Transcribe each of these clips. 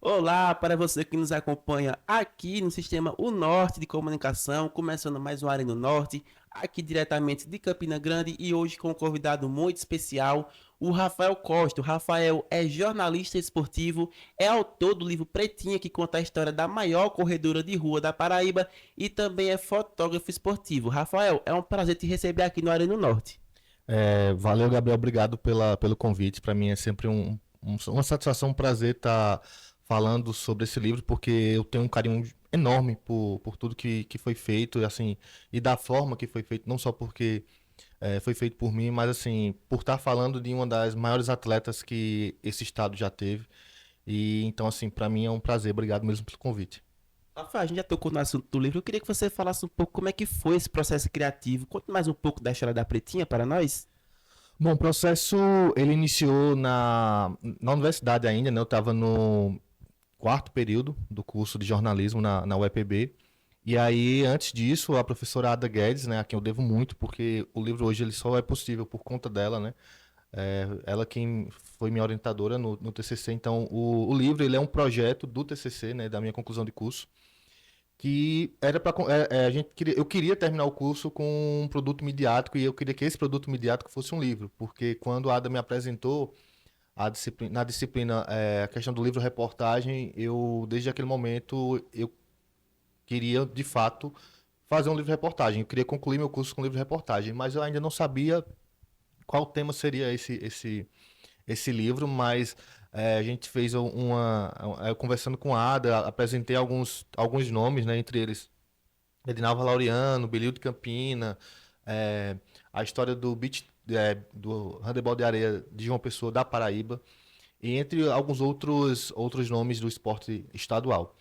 Olá para você que nos acompanha aqui no Sistema O Norte de Comunicação, começando mais um Arena Norte, aqui diretamente de Campina Grande e hoje com um convidado muito especial, o Rafael Costa. O Rafael é jornalista esportivo, é autor do livro Pretinha, que conta a história da maior corredora de rua da Paraíba e também é fotógrafo esportivo. Rafael, é um prazer te receber aqui no Arena Norte. Valeu, Gabriel. Obrigado pelo convite. Para mim é sempre uma satisfação, um prazer estar falando sobre esse livro, porque eu tenho um carinho enorme por tudo que foi feito, assim, e da forma que foi feito, não só porque foi feito por mim, mas assim, por estar falando de uma das maiores atletas que esse estado já teve. E então, assim, para mim é um prazer. Obrigado mesmo pelo convite. Rafael, a gente já tocou no assunto do livro. Eu queria que você falasse um pouco como é que foi esse processo criativo. Conte mais um pouco da história da Pretinha para nós. Bom, o processo ele iniciou na universidade ainda, né? Eu estava no quarto período do curso de jornalismo na UEPB. E aí, antes disso, a professora Ada Guedes, né, a quem eu devo muito, porque o livro hoje ele só é possível por conta dela, né? Ela quem foi minha orientadora no TCC. Então, o livro ele é um projeto do TCC, né, da minha conclusão de curso, que era para a gente queria, eu queria terminar o curso com um produto midiático e eu queria que esse produto midiático fosse um livro, porque quando a Ada me apresentou na disciplina, a questão do livro reportagem, eu desde aquele momento eu queria de fato fazer um livro reportagem. Eu queria concluir meu curso com livro reportagem, mas eu ainda não sabia qual tema seria esse livro, mas a gente fez conversando com a Ada, apresentei alguns nomes, né, entre eles Edinalva Laureano, Belil de Campina, a história do handebol de areia de João Pessoa da Paraíba, e entre alguns outros nomes do esporte estadual.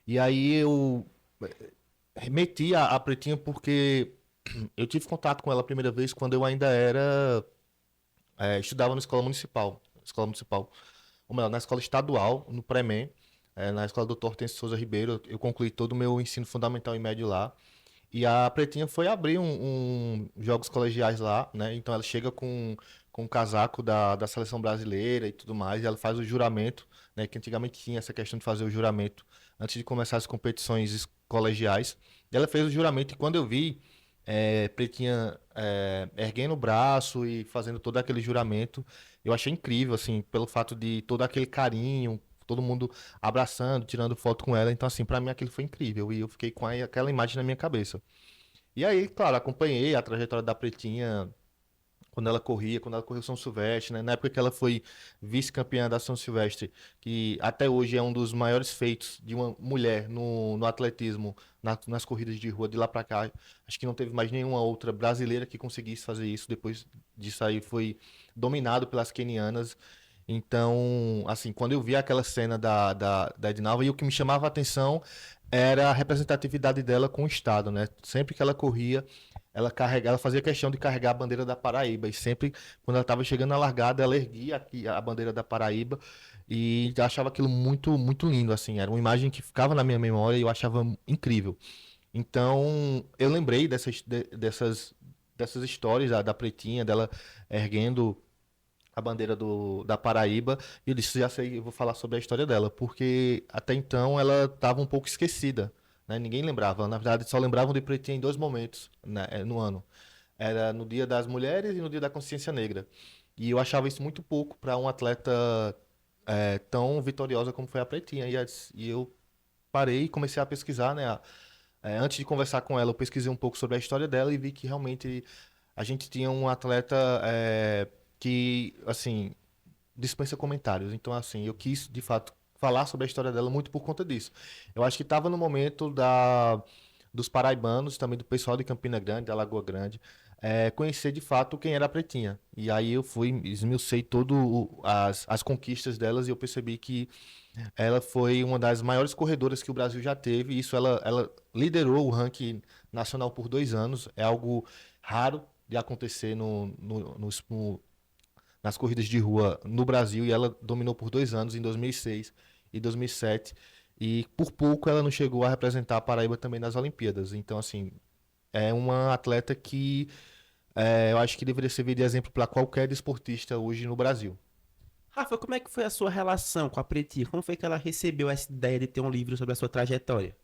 E aí eu remeti a Pretinha porque eu tive contato com ela a primeira vez quando eu ainda estudava na escola municipal, ou melhor, na escola estadual, no Pré-MEN, na escola do Dr. Hortêncio Souza Ribeiro. Eu concluí todo o meu ensino fundamental e médio lá. E a Pretinha foi abrir jogos colegiais lá, né? Então ela chega com o casaco da seleção brasileira e tudo mais, e ela faz o juramento, né? Que antigamente tinha essa questão de fazer o juramento antes de começar as competições colegiais. E ela fez o juramento, e quando eu vi Pretinha erguendo o braço e fazendo todo aquele juramento, eu achei incrível, assim, pelo fato de todo aquele carinho, todo mundo abraçando, tirando foto com ela. Então, assim, pra mim aquilo foi incrível. E eu fiquei com aquela imagem na minha cabeça. E aí, claro, acompanhei a trajetória da Pretinha quando ela correu São Silvestre, né? Na época que ela foi vice-campeã da São Silvestre, que até hoje é um dos maiores feitos de uma mulher no atletismo, nas corridas de rua de lá pra cá. Acho que não teve mais nenhuma outra brasileira que conseguisse fazer isso. Depois disso aí foi dominado pelas quenianas. Então, assim, quando eu vi aquela cena da Edinalva, e o que me chamava a atenção era a representatividade dela com o Estado, né? Sempre que ela corria, ela fazia questão de carregar a bandeira da Paraíba. E sempre, quando ela estava chegando na largada, ela erguia aqui a bandeira da Paraíba e eu achava aquilo muito, muito lindo, assim. Era uma imagem que ficava na minha memória e eu achava incrível. Então, eu lembrei dessas histórias da Pretinha, dela erguendo a bandeira da Paraíba, e eu disse, já sei, eu vou falar sobre a história dela, porque até então ela estava um pouco esquecida, né? Ninguém lembrava, na verdade só lembravam de Pretinha em dois momentos, né, no ano. Era no Dia das Mulheres e no Dia da Consciência Negra. E eu achava isso muito pouco para um atleta tão vitoriosa como foi a Pretinha. E eu parei e comecei a pesquisar, né? Antes de conversar com ela, eu pesquisei um pouco sobre a história dela e vi que realmente a gente tinha um atleta que, assim, dispensa comentários. Então, assim, eu quis, de fato, falar sobre a história dela muito por conta disso. Eu acho que estava no momento dos paraibanos, também do pessoal de Campina Grande, da Lagoa Grande, conhecer de fato quem era a Pretinha. E aí eu fui, esmiucei todas as conquistas delas e eu percebi que ela foi uma das maiores corredoras que o Brasil já teve. Isso ela liderou o ranking nacional por 2 anos. É algo raro de acontecer nas corridas de rua no Brasil, e ela dominou por 2 anos, em 2006 e 2007. E por pouco ela não chegou a representar a Paraíba também nas Olimpíadas. Então, assim, é uma atleta que eu acho que deveria servir de exemplo para qualquer desportista hoje no Brasil. Rafa, como é que foi a sua relação com a Pretinha? Como foi que ela recebeu essa ideia de ter um livro sobre a sua trajetória?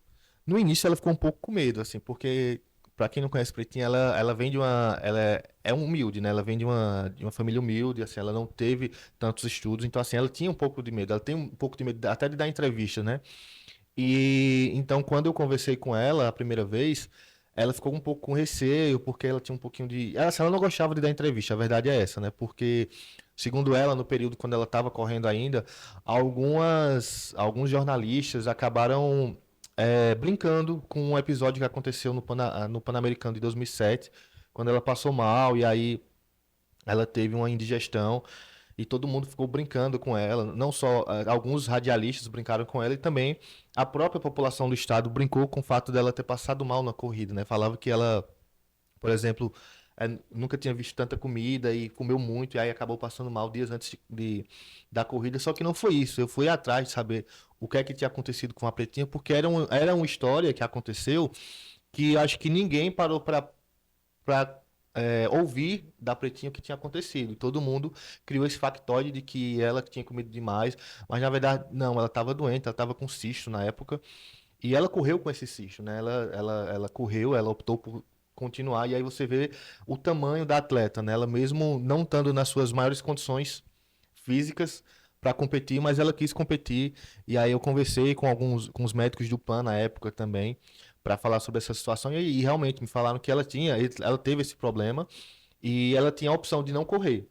No início ela ficou um pouco com medo, assim, porque, pra quem não conhece Pretinha, ela vem de uma. Ela é humilde, né? Ela vem de uma família humilde, assim, ela não teve tantos estudos, então, assim, ela tinha um pouco de medo, ela tem um pouco de medo até de dar entrevista, né? E então, quando eu conversei com ela a primeira vez, ela ficou um pouco com receio, porque ela tinha um pouquinho de. Ela, assim, ela não gostava de dar entrevista, a verdade é essa, né? Porque, segundo ela, no período quando ela estava correndo ainda, alguns jornalistas acabaram brincando com um episódio que aconteceu no Pan-Americano de 2007, quando ela passou mal e aí ela teve uma indigestão. E todo mundo ficou brincando com ela. Não só alguns radialistas brincaram com ela, e também a própria população do estado brincou com o fato dela ter passado mal na corrida, né? Falava que ela, por exemplo, nunca tinha visto tanta comida e comeu muito, e aí acabou passando mal dias antes da corrida. Só que não foi isso. Eu fui atrás de saber o que é que tinha acontecido com a Pretinha, porque era uma história que aconteceu que acho que ninguém parou para ouvir da Pretinha o que tinha acontecido. E todo mundo criou esse factoide de que ela tinha comido demais, mas na verdade não, ela estava doente, ela estava com cisto na época, e ela correu com esse cisto, né? Ela correu, ela optou por continuar, e aí você vê o tamanho da atleta, né? Ela mesmo não estando nas suas maiores condições físicas para competir, mas ela quis competir, e aí eu conversei com os médicos do PAN na época também, para falar sobre essa situação, e realmente me falaram que ela teve esse problema, e ela tinha a opção de não correr.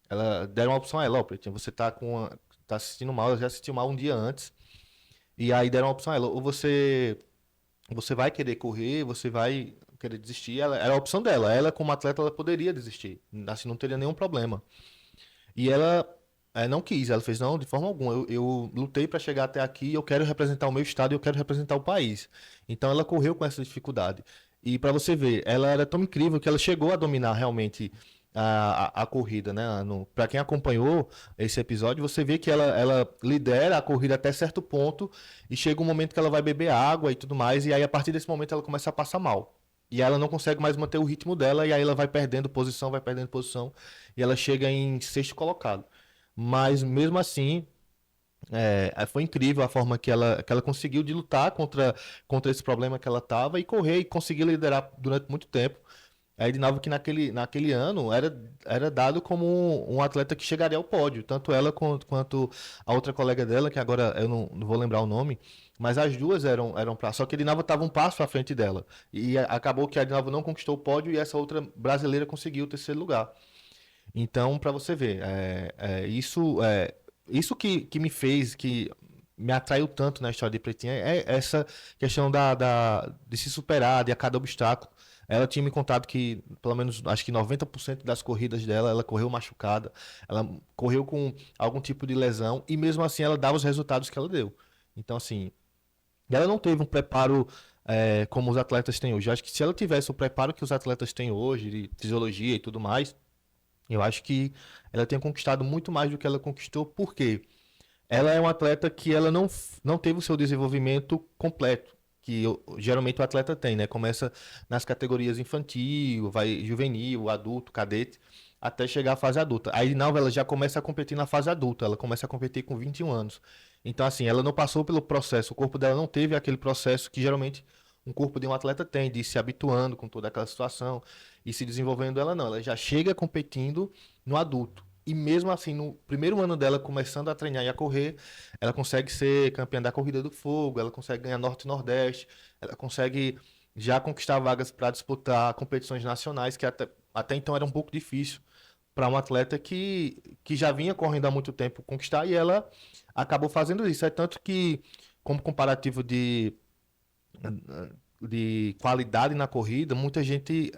Ela deram uma opção a ela, ó, Pretinha, você tá assistindo mal, ela já assistiu mal um dia antes, e aí deram uma opção a ela, ou você vai querer correr, você vai querer desistir, era a opção dela. Ela, como atleta, ela poderia desistir, assim, não teria nenhum problema. E ela não quis, ela fez, não, de forma alguma. Eu lutei para chegar até aqui, eu quero representar o meu estado e eu quero representar o país. Então ela correu com essa dificuldade. E para você ver, ela era tão incrível que ela chegou a dominar realmente a corrida, né? Para quem acompanhou esse episódio, você vê que ela lidera a corrida até certo ponto e chega um momento que ela vai beber água e tudo mais, e aí a partir desse momento ela começa a passar mal. E ela não consegue mais manter o ritmo dela, e aí ela vai perdendo posição, e ela chega em sexto colocado. Mas mesmo assim, foi incrível a forma que ela conseguiu de lutar contra esse problema que ela estava e correr e conseguir liderar durante muito tempo. Aí de novo que naquele ano era dado como um atleta que chegaria ao pódio, tanto ela quanto a outra colega dela, que agora eu não vou lembrar o nome, mas as duas eram pra. Só que a Edinalva estava um passo à frente dela. E acabou que a Edinalva não conquistou o pódio e essa outra brasileira conseguiu o terceiro lugar. Então, para você ver, isso que me fez, que me atraiu tanto na história de Pretinha, é essa questão de se superar, de a cada obstáculo. Ela tinha me contado que, pelo menos, acho que 90% das corridas dela, ela correu machucada, ela correu com algum tipo de lesão, e mesmo assim ela dava os resultados que ela deu. Então, assim, ela não teve um preparo como os atletas têm hoje. Eu acho que se ela tivesse o preparo que os atletas têm hoje, de fisiologia e tudo mais, eu acho que ela tem conquistado muito mais do que ela conquistou, porque ela é uma atleta que ela não teve o seu desenvolvimento completo, que geralmente o atleta tem, né? Começa nas categorias infantil, vai juvenil, adulto, cadete, até chegar à fase adulta. Aí não, ela já começa a competir na fase adulta, ela começa a competir com 21 anos. Então, assim, ela não passou pelo processo, o corpo dela não teve aquele processo que geralmente um corpo de um atleta tem, de ir se habituando com toda aquela situação e se desenvolvendo. Ela não, ela já chega competindo no adulto. E mesmo assim, no primeiro ano dela começando a treinar e a correr, ela consegue ser campeã da Corrida do Fogo, ela consegue ganhar Norte e Nordeste, ela consegue já conquistar vagas para disputar competições nacionais, que até então era um pouco difícil para um atleta que já vinha correndo há muito tempo conquistar, e ela acabou fazendo isso. É tanto que, como comparativo de qualidade na corrida, muita gente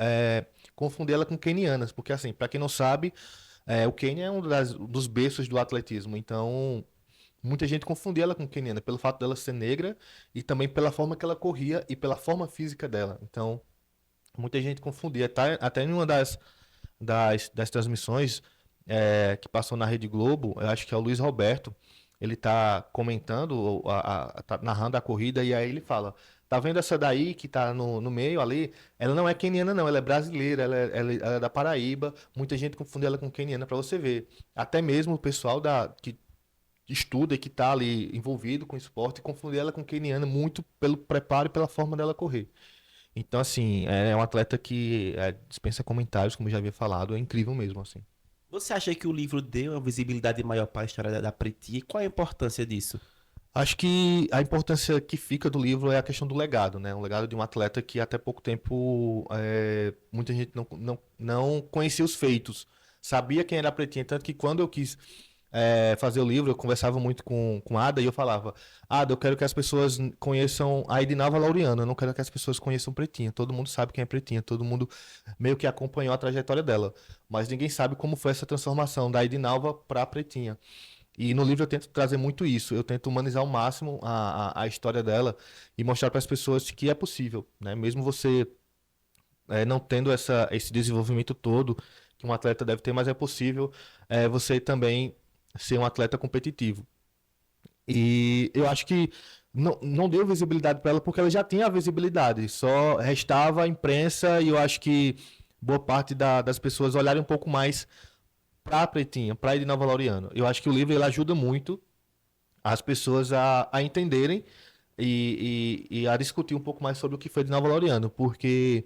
confunde ela com quenianas, porque assim, para quem não sabe, o Quênia é dos berços do atletismo, então muita gente confundia ela com queniana pelo fato dela ser negra e também pela forma que ela corria e pela forma física dela. Então, muita gente confundia. Até em uma das transmissões que passou na Rede Globo, eu acho que é o Luiz Roberto, ele tá comentando, tá narrando a corrida, e aí ele fala: tá vendo essa daí que tá no meio ali? Ela não é queniana, não, ela é brasileira, ela é da Paraíba. Muita gente confunde ela com queniana, pra você ver. Até mesmo o pessoal que estuda e que tá ali envolvido com esporte confunde ela com queniana muito pelo preparo e pela forma dela correr. Então, assim, é um atleta que dispensa comentários, como eu já havia falado, é incrível mesmo, assim. Você acha que o livro deu uma visibilidade maior para a história da Pretinha? E qual a importância disso? Acho que a importância que fica do livro é a questão do legado, né? Um legado de um atleta que até pouco tempo muita gente não conhecia os feitos. Sabia quem era a Pretinha, tanto que quando eu quis fazer o livro, eu conversava muito com a Ada e eu falava: Ada, eu quero que as pessoas conheçam a Edinalva Laureano, eu não quero que as pessoas conheçam Pretinha. Todo mundo sabe quem é Pretinha, todo mundo meio que acompanhou a trajetória dela, mas ninguém sabe como foi essa transformação da Edinalva para a Pretinha. E no livro eu tento trazer muito isso, eu tento humanizar ao máximo a história dela e mostrar para as pessoas que é possível, né? Mesmo você não tendo esse desenvolvimento todo que um atleta deve ter, mas é possível você também ser um atleta competitivo. E eu acho que não deu visibilidade para ela porque ela já tinha a visibilidade, só restava a imprensa e eu acho que boa parte das pessoas olharem um pouco mais para a Pretinha, para a Edinalva Laureano. Eu acho que o livro ele ajuda muito as pessoas a entenderem e a discutir um pouco mais sobre o que foi Edinalva Laureano, porque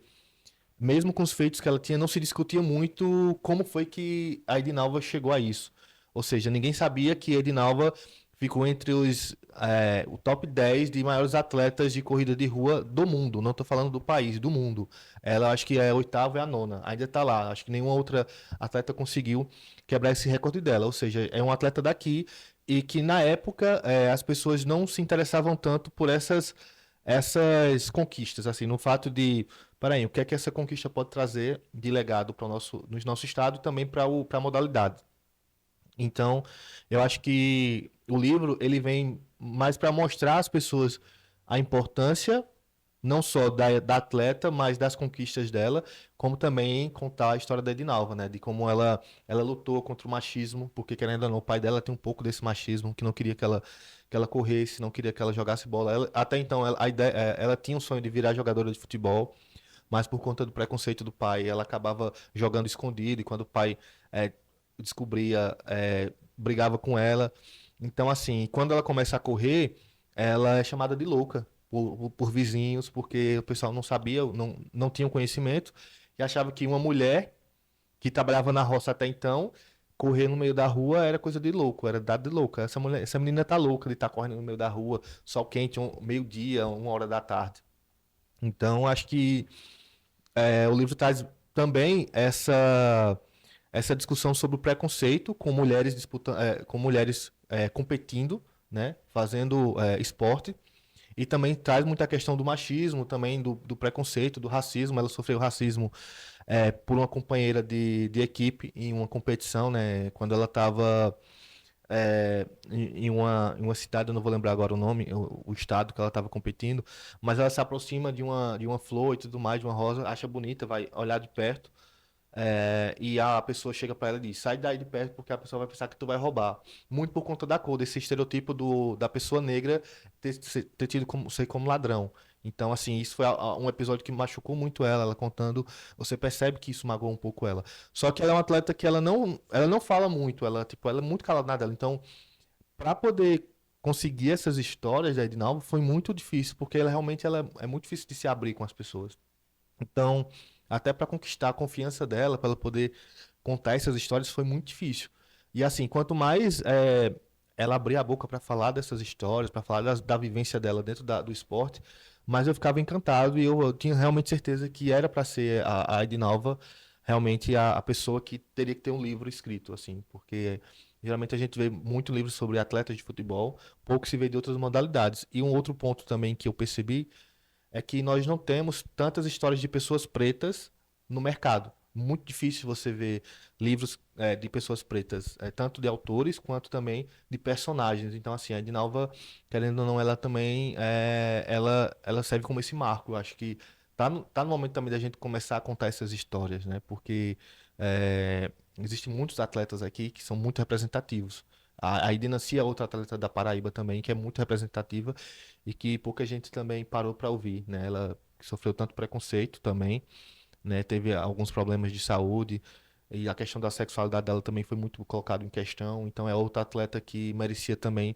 mesmo com os feitos que ela tinha, não se discutia muito como foi que a Edinalva chegou a isso. Ou seja, ninguém sabia que a Edinalva ficou entre o top 10 de maiores atletas de corrida de rua do mundo. Não estou falando do país, do mundo. Ela acho que é a oitava e a nona. Ainda está lá. Acho que nenhuma outra atleta conseguiu quebrar esse recorde dela. Ou seja, é um atleta daqui e que na época as pessoas não se interessavam tanto por essas conquistas, assim, no fato de, peraí, o que é que essa conquista pode trazer de legado para no nosso estado e também para a modalidade. Então, eu acho que o livro ele vem mais para mostrar às pessoas a importância não só da atleta, mas das conquistas dela, como também contar a história da Edinalva, né? De como ela lutou contra o machismo, porque querendo ou não, o pai dela tem um pouco desse machismo, que não queria que ela corresse, não queria que ela jogasse bola. Até então, a ideia, ela tinha um sonho de virar jogadora de futebol, mas por conta do preconceito do pai, ela acabava jogando escondido, e quando o pai é, descobria, brigava com ela. Então, assim, quando ela começa a correr, ela é chamada de louca por vizinhos, porque o pessoal não sabia, não tinha conhecimento, e achava que uma mulher que trabalhava na roça até então, correr no meio da rua era coisa de louco, era dado de louca. Essa menina tá louca de estar correndo no meio da rua, sol quente, meio-dia, 1 hora da tarde. Então, acho que o livro traz também essa discussão sobre o preconceito com mulheres com mulheres competindo, né, fazendo esporte. E também traz muita questão do machismo, também do preconceito, do racismo. Ela sofreu racismo por uma companheira de equipe em uma competição, né? Quando ela estava em uma cidade, eu não vou lembrar agora o nome, o estado que ela estava competindo, mas ela se aproxima de uma flor e tudo mais, de uma rosa, acha bonita, vai olhar de perto. E a pessoa chega pra ela e diz: sai daí de perto porque a pessoa vai pensar que tu vai roubar. Muito por conta da cor, desse estereotipo da pessoa negra ter tido ser como ladrão. Então, assim, isso foi um episódio que machucou muito ela contando. Você percebe que isso magoou um pouco ela. Só que ela é uma atleta que ela não fala muito, ela é muito calada na dela. Então, pra poder conseguir essas histórias da Edinalva foi muito difícil, porque ela realmente ela é muito difícil de se abrir com as pessoas. Então, até para conquistar a confiança dela, para ela poder contar essas histórias, foi muito difícil. E assim, quanto mais ela abria a boca para falar dessas histórias, para falar da vivência dela dentro do esporte, mais eu ficava encantado e eu tinha realmente certeza que era para ser a Edinalva realmente a pessoa que teria que ter um livro escrito, assim, porque geralmente a gente vê muito livro sobre atletas de futebol, pouco se vê de outras modalidades. E um outro ponto também que eu percebi é que nós não temos tantas histórias de pessoas pretas no mercado. Muito difícil você ver livros de pessoas pretas, tanto de autores quanto também de personagens. Então, assim, a Edinalva, querendo ou não, ela também ela serve como esse marco. Eu acho que tá no momento também da gente começar a contar essas histórias, né? Porque existem muitos atletas aqui que são muito representativos. A Idinacia é outra atleta da Paraíba também, que é muito representativa e que pouca gente também parou para ouvir, né? Ela sofreu tanto preconceito também, né? Teve alguns problemas de saúde e a questão da sexualidade dela também foi muito colocado em questão. Então é outra atleta que merecia também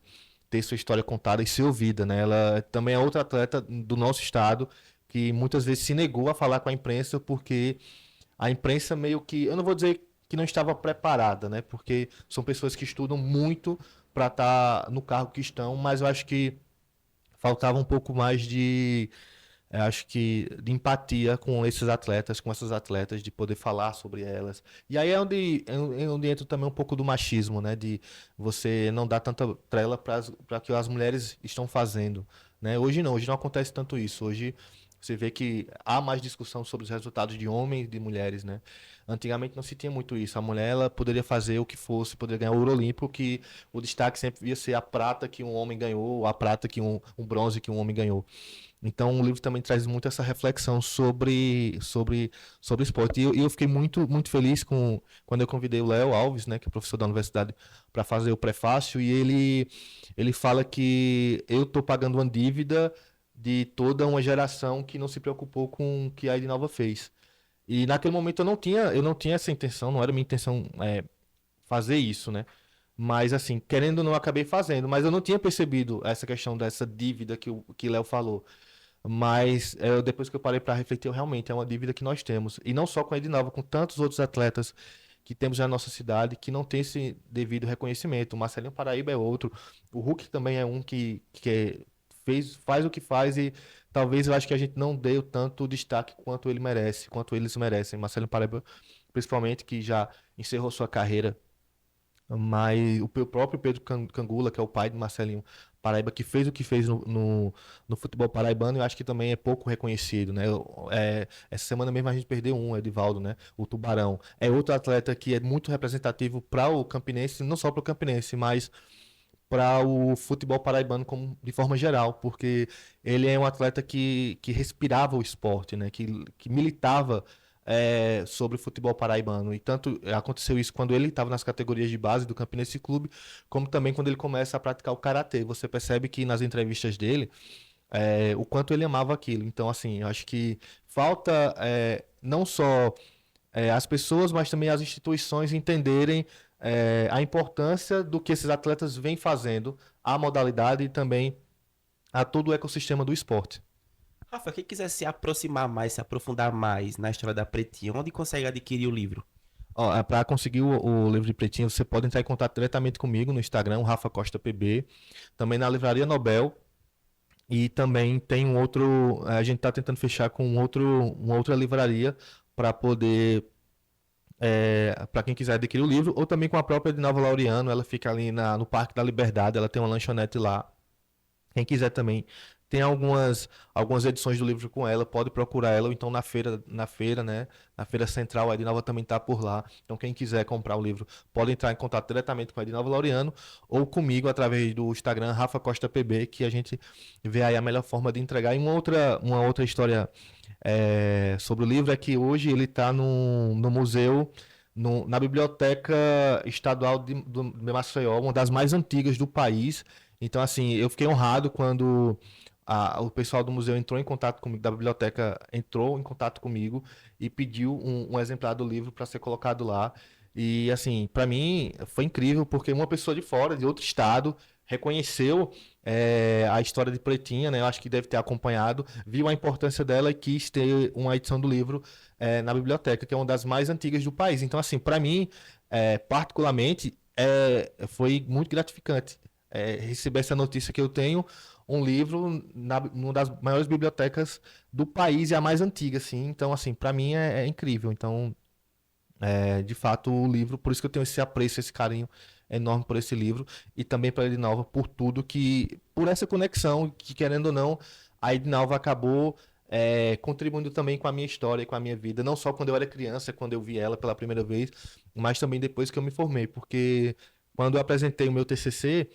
ter sua história contada e ser ouvida, né? Ela também é outra atleta do nosso estado que muitas vezes se negou a falar com a imprensa porque a imprensa meio que, eu não vou dizer que não estava preparada, né? Porque são pessoas que estudam muito para estar no cargo que estão, mas eu acho que faltava um pouco mais de, acho que de empatia com esses atletas, com essas atletas, de poder falar sobre elas. E aí é onde entra também um pouco do machismo, né? De você não dar tanta trela para que as mulheres estão fazendo, né? Hoje não acontece tanto isso. Hoje você vê que há mais discussão sobre os resultados de homens e de mulheres, né? Antigamente não se tinha muito isso. A mulher ela poderia fazer o que fosse, poderia ganhar o ouro olímpico, que o destaque sempre ia ser a prata que um homem ganhou, ou a prata que um bronze que um homem ganhou. Então, o livro também traz muito essa reflexão sobre esporte. E eu fiquei muito, muito feliz quando eu convidei o Léo Alves, né, que é professor da universidade, para fazer o prefácio. E ele fala que eu estou pagando uma dívida de toda uma geração que não se preocupou com o que a Edinalva fez. E naquele momento eu não tinha essa intenção, não era minha intenção fazer isso, né? Mas assim, querendo ou não, acabei fazendo. Mas eu não tinha percebido essa questão dessa dívida que Léo falou. Mas depois que eu parei para refletir, realmente é uma dívida que nós temos. E não só com a Edinalva, com tantos outros atletas que temos na nossa cidade que não tem esse devido reconhecimento. O Marcelinho Paraíba é outro. O Hulk também é um faz o que faz e talvez eu acho que a gente não dê o tanto destaque quanto ele merece, quanto eles merecem. Marcelinho Paraíba, principalmente, que já encerrou sua carreira, mas o próprio Pedro Cangula, que é o pai de Marcelinho Paraíba, que fez o que fez no futebol paraibano, eu acho que também é pouco reconhecido, né? Essa semana mesmo a gente perdeu um, Edivaldo, né? O Tubarão. É outro atleta que é muito representativo para o Campinense, não só para o Campinense, mas para o futebol paraibano como, de forma geral, porque ele é um atleta que respirava o esporte, né? Que militava sobre o futebol paraibano. E tanto aconteceu isso quando ele estava nas categorias de base do Campinense Clube, como também quando ele começa a praticar o karatê. Você percebe que nas entrevistas dele, o quanto ele amava aquilo. Então, assim, eu acho que falta não só as pessoas, mas também as instituições entenderem a importância do que esses atletas vêm fazendo, à modalidade e também a todo o ecossistema do esporte. Rafa, quem quiser se aproximar mais, se aprofundar mais na história da Pretinha, onde consegue adquirir o livro? Para conseguir o livro de Pretinho, você pode entrar em contato diretamente comigo no Instagram, Rafa Costa PB, também na Livraria Nobel. E também tem um outro. A gente está tentando fechar com uma outra livraria para poder para quem quiser adquirir o livro, ou também com a própria de Nova Laureano, ela fica ali no Parque da Liberdade, ela tem uma lanchonete lá. Quem quiser também, tem algumas edições do livro com ela, pode procurar ela, ou então na feira, né? Na Feira Central, a Edinalva também está por lá. Então, quem quiser comprar o livro, pode entrar em contato diretamente com a Edinalva Laureano, ou comigo através do Instagram, Rafa Costa PB, que a gente vê aí a melhor forma de entregar. E uma outra história sobre o livro é que hoje ele está no museu, na Biblioteca Estadual de Maceió, uma das mais antigas do país. Então, assim, eu fiquei honrado quando o pessoal do museu entrou em contato comigo, da biblioteca entrou em contato comigo e pediu um exemplar do livro para ser colocado lá. E, assim, para mim foi incrível, porque uma pessoa de fora, de outro estado, reconheceu a história de Pretinha, né? Eu acho que deve ter acompanhado, viu a importância dela e quis ter uma edição do livro na biblioteca, que é uma das mais antigas do país. Então, assim, para mim, particularmente, foi muito gratificante receber essa notícia que eu tenho um livro numa das maiores bibliotecas do país e a mais antiga, assim. Então, assim, para mim é incrível. Então, de fato, o livro, por isso que eu tenho esse apreço, esse carinho enorme por esse livro e também para a Edinalva por tudo por essa conexão que, querendo ou não, a Edinalva acabou contribuindo também com a minha história e com a minha vida, não só quando eu era criança, quando eu vi ela pela primeira vez, mas também depois que eu me formei, porque quando eu apresentei o meu TCC,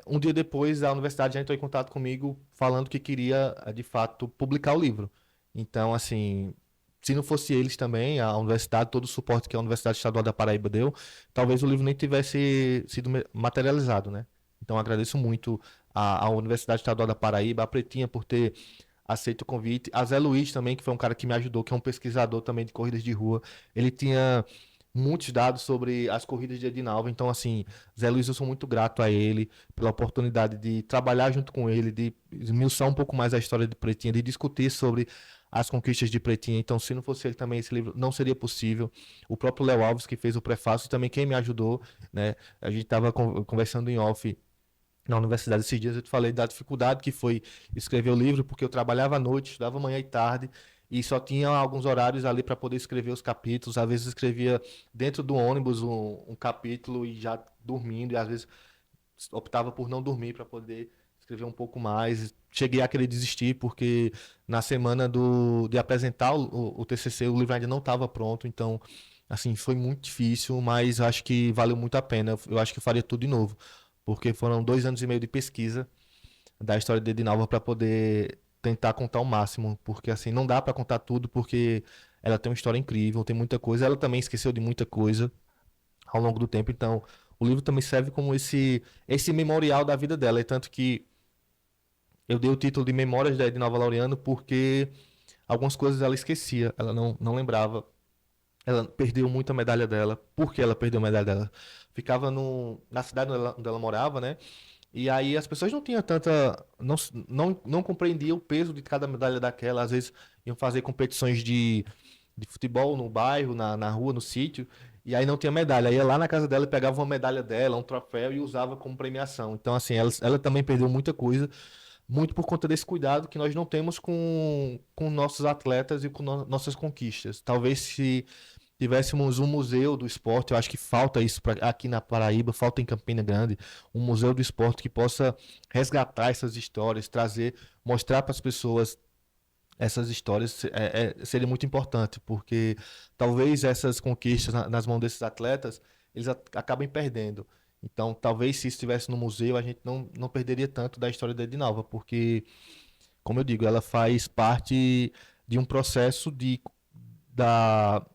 um dia depois, a universidade já entrou em contato comigo falando que queria, de fato, publicar o livro. Então, assim, se não fosse eles também, a universidade, todo o suporte que a Universidade Estadual da Paraíba deu, talvez o livro nem tivesse sido materializado, né? Então agradeço muito à Universidade Estadual da Paraíba, a Pretinha por ter aceito o convite, a Zé Luiz também, que foi um cara que me ajudou, que é um pesquisador também de corridas de rua. Ele tinha muitos dados sobre as corridas de Edinalva, então assim, Zé Luiz, eu sou muito grato a ele pela oportunidade de trabalhar junto com ele, de esmiuçar um pouco mais a história de Pretinha, de discutir sobre as conquistas de Pretinha. Então, se não fosse ele também, esse livro não seria possível. O próprio Léo Alves, que fez o prefácio, também quem me ajudou, né? A gente estava conversando em off na universidade esses dias, eu te falei da dificuldade que foi escrever o livro, porque eu trabalhava à noite, estudava manhã e tarde, e só tinha alguns horários ali para poder escrever os capítulos. Às vezes escrevia dentro do ônibus um capítulo e já dormindo, e às vezes optava por não dormir para poder escrever um pouco mais. Cheguei a querer desistir porque na semana de apresentar o TCC, o livro ainda não estava pronto, então assim, foi muito difícil, mas acho que valeu muito a pena. Eu acho que eu faria tudo de novo, porque foram 2 anos e meio de pesquisa da história de Edinalva para poder tentar contar o máximo, porque assim, não dá para contar tudo, porque ela tem uma história incrível, tem muita coisa, ela também esqueceu de muita coisa ao longo do tempo, então o livro também serve como esse memorial da vida dela, e tanto que eu dei o título de Memórias da Edinalva Laureano porque algumas coisas ela esquecia, ela não lembrava. Ela perdeu muita medalha dela. Por que ela perdeu a medalha dela? Ficava na cidade onde ela morava, né? E aí as pessoas não tinham tanta. Não compreendiam o peso de cada medalha daquela. Às vezes iam fazer competições de futebol no bairro, na rua, no sítio, e aí não tinha medalha. Aí ia lá na casa dela e pegava uma medalha dela, um troféu, e usava como premiação. Então, assim, ela também perdeu muita coisa, muito por conta desse cuidado que nós não temos com nossos atletas e com nossas conquistas. Talvez se tivéssemos um museu do esporte, eu acho que falta isso aqui na Paraíba, falta em Campina Grande, um museu do esporte que possa resgatar essas histórias, trazer, mostrar para as pessoas essas histórias, seria muito importante, porque talvez essas conquistas nas mãos desses atletas, eles acabem perdendo. Então, talvez se estivesse no museu, a gente não perderia tanto da história da Edinalva, porque, como eu digo, ela faz parte de um processo da,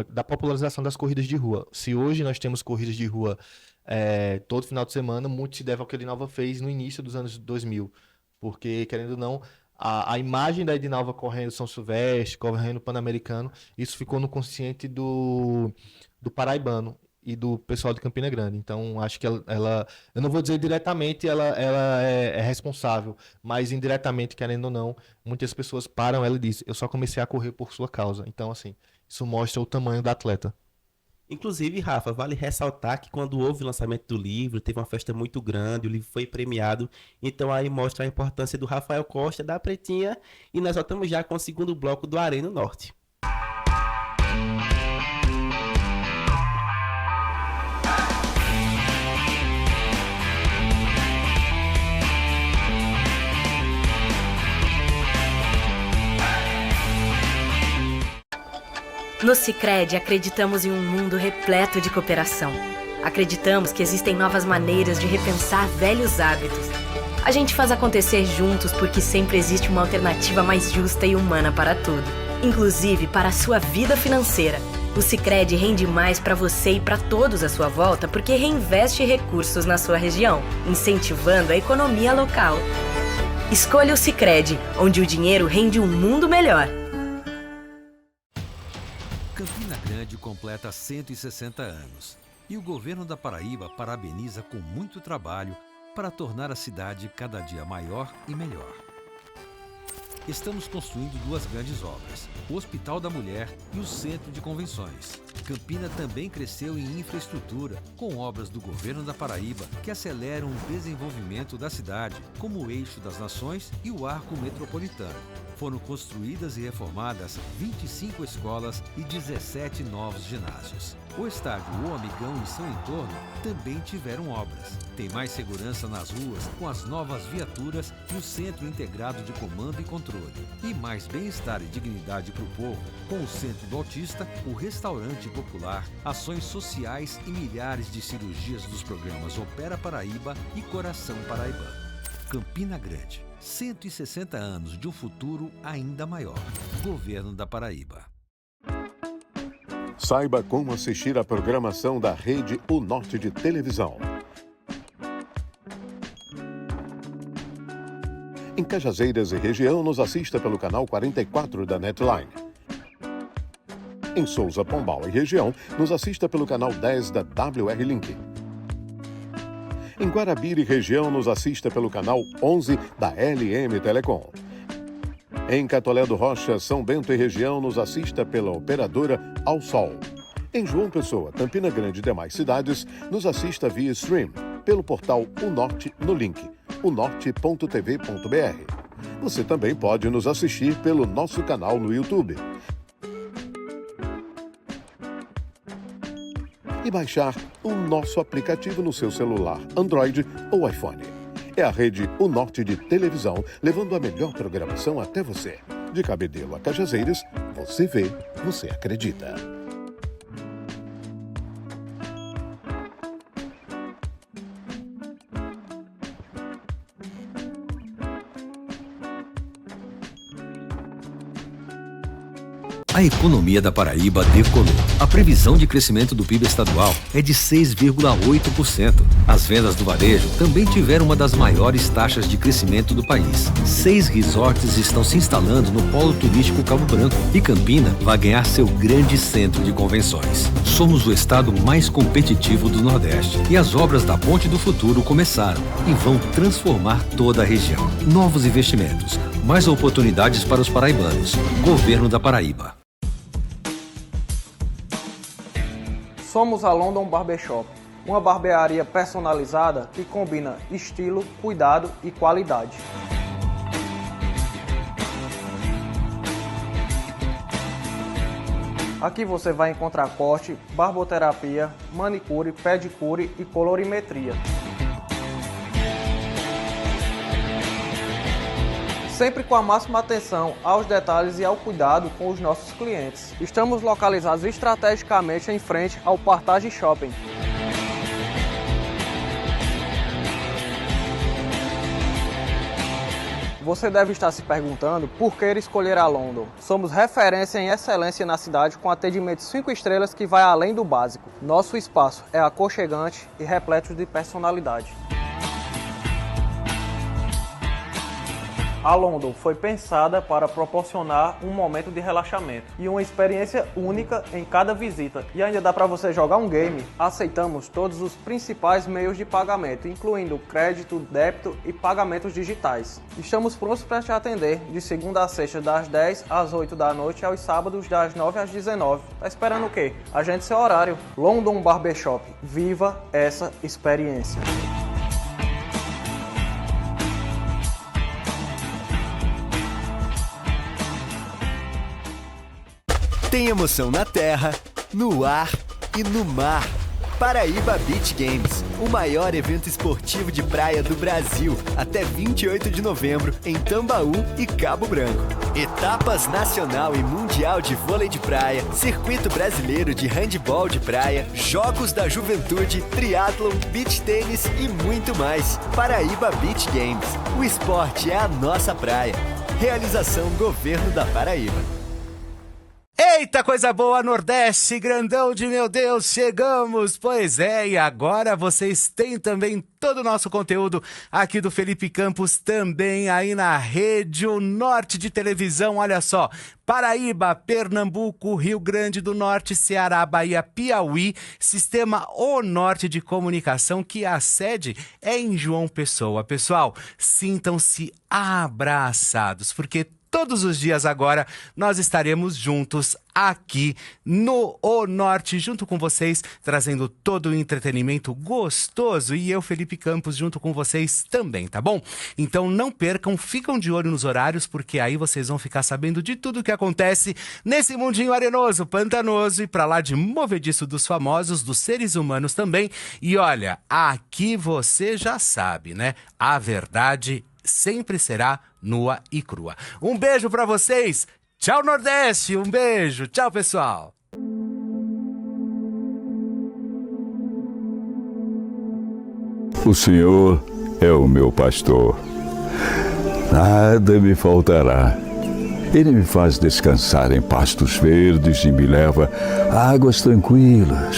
da popularização das corridas de rua. Se hoje nós temos corridas de rua todo final de semana, muito se deve ao que a Edinalva fez no início dos anos 2000. Porque, querendo ou não, a imagem da Edinalva correndo São Silvestre, correndo Pan-Americano, isso ficou no consciente do paraibano e do pessoal de Campina Grande. Então, acho que eu não vou dizer diretamente ela é responsável, mas indiretamente, querendo ou não, muitas pessoas param ela e dizem, eu só comecei a correr por sua causa. Então, assim, isso mostra o tamanho da atleta. Inclusive, Rafa, vale ressaltar que quando houve o lançamento do livro, teve uma festa muito grande, o livro foi premiado, então aí mostra a importância do Rafael Costa, da Pretinha, e nós já estamos já com o segundo bloco do Arena Norte. No Sicredi, acreditamos em um mundo repleto de cooperação. Acreditamos que existem novas maneiras de repensar velhos hábitos. A gente faz acontecer juntos porque sempre existe uma alternativa mais justa e humana para tudo, inclusive para a sua vida financeira. O Sicredi rende mais para você e para todos à sua volta porque reinveste recursos na sua região, incentivando a economia local. Escolha o Sicredi, onde o dinheiro rende um mundo melhor. Campina Grande completa 160 anos e o governo da Paraíba parabeniza com muito trabalho para tornar a cidade cada dia maior e melhor. Estamos construindo 2 grandes obras, o Hospital da Mulher e o Centro de Convenções. Campina também cresceu em infraestrutura, com obras do governo da Paraíba que aceleram o desenvolvimento da cidade, como o Eixo das Nações e o Arco Metropolitano. Foram construídas e reformadas 25 escolas e 17 novos ginásios. O estádio O Amigão e seu entorno também tiveram obras. Tem mais segurança nas ruas com as novas viaturas e o Centro Integrado de Comando e Controle. E mais bem-estar e dignidade para o povo com o Centro do Autista, o Restaurante Popular, ações sociais e milhares de cirurgias dos programas Opera Paraíba e Coração Paraibano. Campina Grande. 160 anos de um futuro ainda maior. Governo da Paraíba. Saiba como assistir à programação da rede O Norte de televisão. Em Cajazeiras e região, nos assista pelo canal 44 da Netline. Em Souza, Pombal e região, nos assista pelo canal 10 da WR Link. Em Guarabira e região, nos assista pelo canal 11 da LM Telecom. Em Catolé do Rocha, São Bento e região, nos assista pela operadora Ao Sol. Em João Pessoa, Campina Grande e demais cidades, nos assista via stream, pelo portal O Norte no link unorte.tv.br. Você também pode nos assistir pelo nosso canal no YouTube. E baixar o nosso aplicativo no seu celular, Android ou iPhone. É a rede O Norte de televisão, levando a melhor programação até você. De Cabedelo a Cajazeiras, você vê, você acredita. A economia da Paraíba decolou. A previsão de crescimento do PIB estadual é de 6,8%. As vendas do varejo também tiveram uma das maiores taxas de crescimento do país. 6 resorts estão se instalando no polo turístico Cabo Branco e Campina vai ganhar seu grande centro de convenções. Somos o estado mais competitivo do Nordeste e as obras da Ponte do Futuro começaram e vão transformar toda a região. Novos investimentos, mais oportunidades para os paraibanos. Governo da Paraíba. Somos a London Barbershop, uma barbearia personalizada que combina estilo, cuidado e qualidade. Aqui você vai encontrar corte, barboterapia, manicure, pedicure e colorimetria. Sempre com a máxima atenção aos detalhes e ao cuidado com os nossos clientes. Estamos localizados estrategicamente em frente ao Partage Shopping. Você deve estar se perguntando por que escolher a London. Somos referência em excelência na cidade com atendimento 5 estrelas que vai além do básico. Nosso espaço é aconchegante e repleto de personalidade. A London foi pensada para proporcionar um momento de relaxamento e uma experiência única em cada visita. E ainda dá para você jogar um game. Aceitamos todos os principais meios de pagamento, incluindo crédito, débito e pagamentos digitais. Estamos prontos para te atender de segunda a sexta das 10 às 8 da noite e aos sábados das 9 às 19. Tá esperando o quê? Agende seu horário. London Barbershop. Viva essa experiência. Tem emoção na terra, no ar e no mar. Paraíba Beach Games, o maior evento esportivo de praia do Brasil, até 28 de novembro em Tambaú e Cabo Branco. Etapas nacional e mundial de vôlei de praia, circuito brasileiro de handebol de praia, jogos da juventude, triatlon, beach tênis e muito mais. Paraíba Beach Games, o esporte é a nossa praia. Realização Governo da Paraíba. Eita, coisa boa, Nordeste, grandão de meu Deus, chegamos! Pois é, e agora vocês têm também todo o nosso conteúdo aqui do Felipe Campos, também aí na Rede O Norte de televisão, olha só, Paraíba, Pernambuco, Rio Grande do Norte, Ceará, Bahia, Piauí, Sistema O Norte de Comunicação, que a sede é em João Pessoa. Pessoal, sintam-se abraçados, porque todos os dias agora nós estaremos juntos aqui no O Norte, junto com vocês, trazendo todo o entretenimento gostoso e eu, Felipe Campos, junto com vocês também, tá bom? Então não percam, ficam de olho nos horários, porque aí vocês vão ficar sabendo de tudo o que acontece nesse mundinho arenoso, pantanoso e pra lá de movediço dos famosos, dos seres humanos também. E olha, aqui você já sabe, né? A verdade sempre será nua e crua. Um beijo pra vocês. Tchau, Nordeste. Um beijo. Tchau, pessoal. O Senhor é o meu pastor. Nada me faltará. Ele me faz descansar em pastos verdes e me leva a águas tranquilas.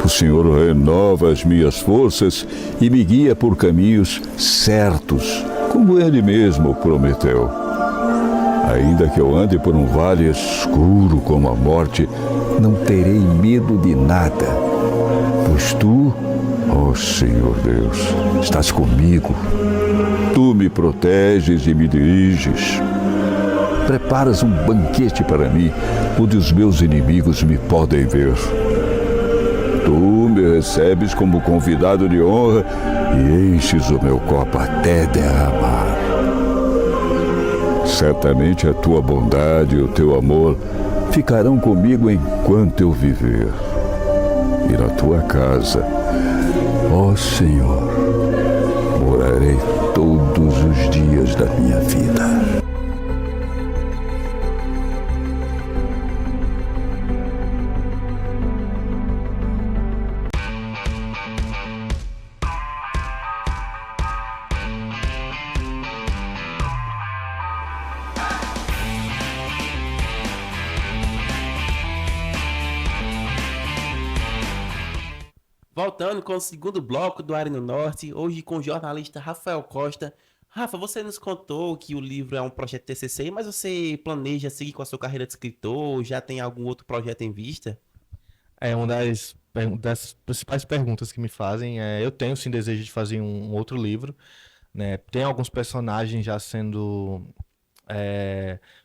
O Senhor renova as minhas forças e me guia por caminhos certos, como Ele mesmo prometeu. Ainda que eu ande por um vale escuro como a morte, não terei medo de nada, pois Tu, ó Senhor Deus, estás comigo. Tu me proteges e me diriges. Preparas um banquete para mim, onde os meus inimigos me podem ver. Tu me recebes como convidado de honra e enches o meu copo até derramar. Certamente a Tua bondade e o Teu amor ficarão comigo enquanto eu viver. E na Tua casa, ó Senhor, morarei todos os dias da minha vida. Voltando com o segundo bloco do Área no Norte, hoje com o jornalista Rafael Costa. Rafa, você nos contou que o livro é um projeto TCC, mas você planeja seguir com a sua carreira de escritor? Já tem algum outro projeto em vista? É uma das principais perguntas que me fazem. Eu tenho sim desejo de fazer um outro livro, né? Tem alguns personagens já sendo,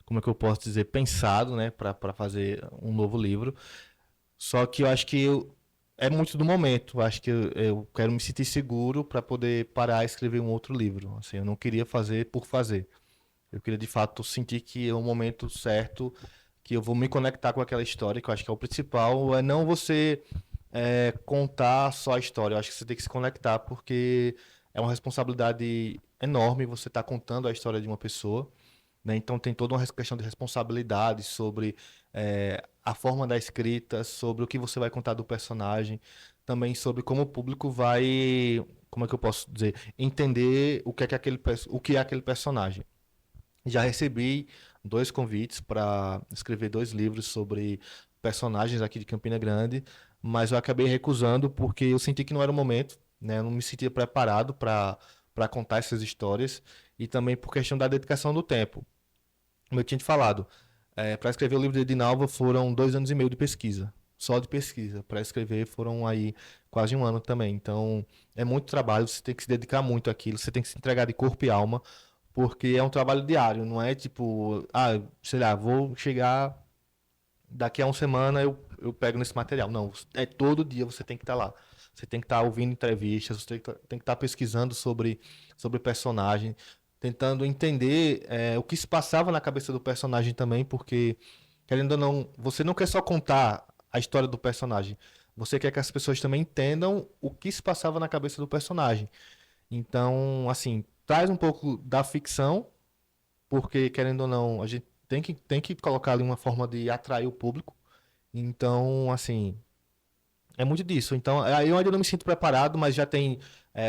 como é que eu posso dizer, pensado, né, para fazer um novo livro. Só que eu acho que é muito do momento. Eu acho que eu quero me sentir seguro para poder parar e escrever um outro livro. Assim, eu não queria fazer por fazer. Eu queria de fato sentir que é o momento certo, que eu vou me conectar com aquela história, que eu acho que é o principal. É não você contar só a história. Eu acho que você tem que se conectar, porque é uma responsabilidade enorme você estar contando a história de uma pessoa, né? Então tem toda uma questão de responsabilidade sobre a forma da escrita, sobre o que você vai contar do personagem, também sobre como o público vai, como é que eu posso dizer, entender o que é aquele personagem. Já recebi 2 convites para escrever 2 livros sobre personagens aqui de Campina Grande, mas eu acabei recusando porque eu senti que não era o momento, né? Eu não me sentia preparado para contar essas histórias, e também por questão da dedicação do tempo. Como eu tinha te falado, para escrever o livro de Edinalva foram 2 anos e meio de pesquisa, só de pesquisa. Para escrever foram aí quase 1 ano também. Então é muito trabalho, você tem que se dedicar muito àquilo, você tem que se entregar de corpo e alma, porque é um trabalho diário, não é tipo, sei lá, vou chegar daqui a 1 semana eu pego nesse material. Não, todo dia você tem que estar lá. Você tem que estar ouvindo entrevistas, você tem que estar pesquisando sobre personagem, tentando entender o que se passava na cabeça do personagem também, porque, querendo ou não, você não quer só contar a história do personagem, você quer que as pessoas também entendam o que se passava na cabeça do personagem. Então, assim, traz um pouco da ficção, porque, querendo ou não, a gente tem que colocar ali uma forma de atrair o público. Então, assim, é muito disso. Então, eu ainda não me sinto preparado, mas já tem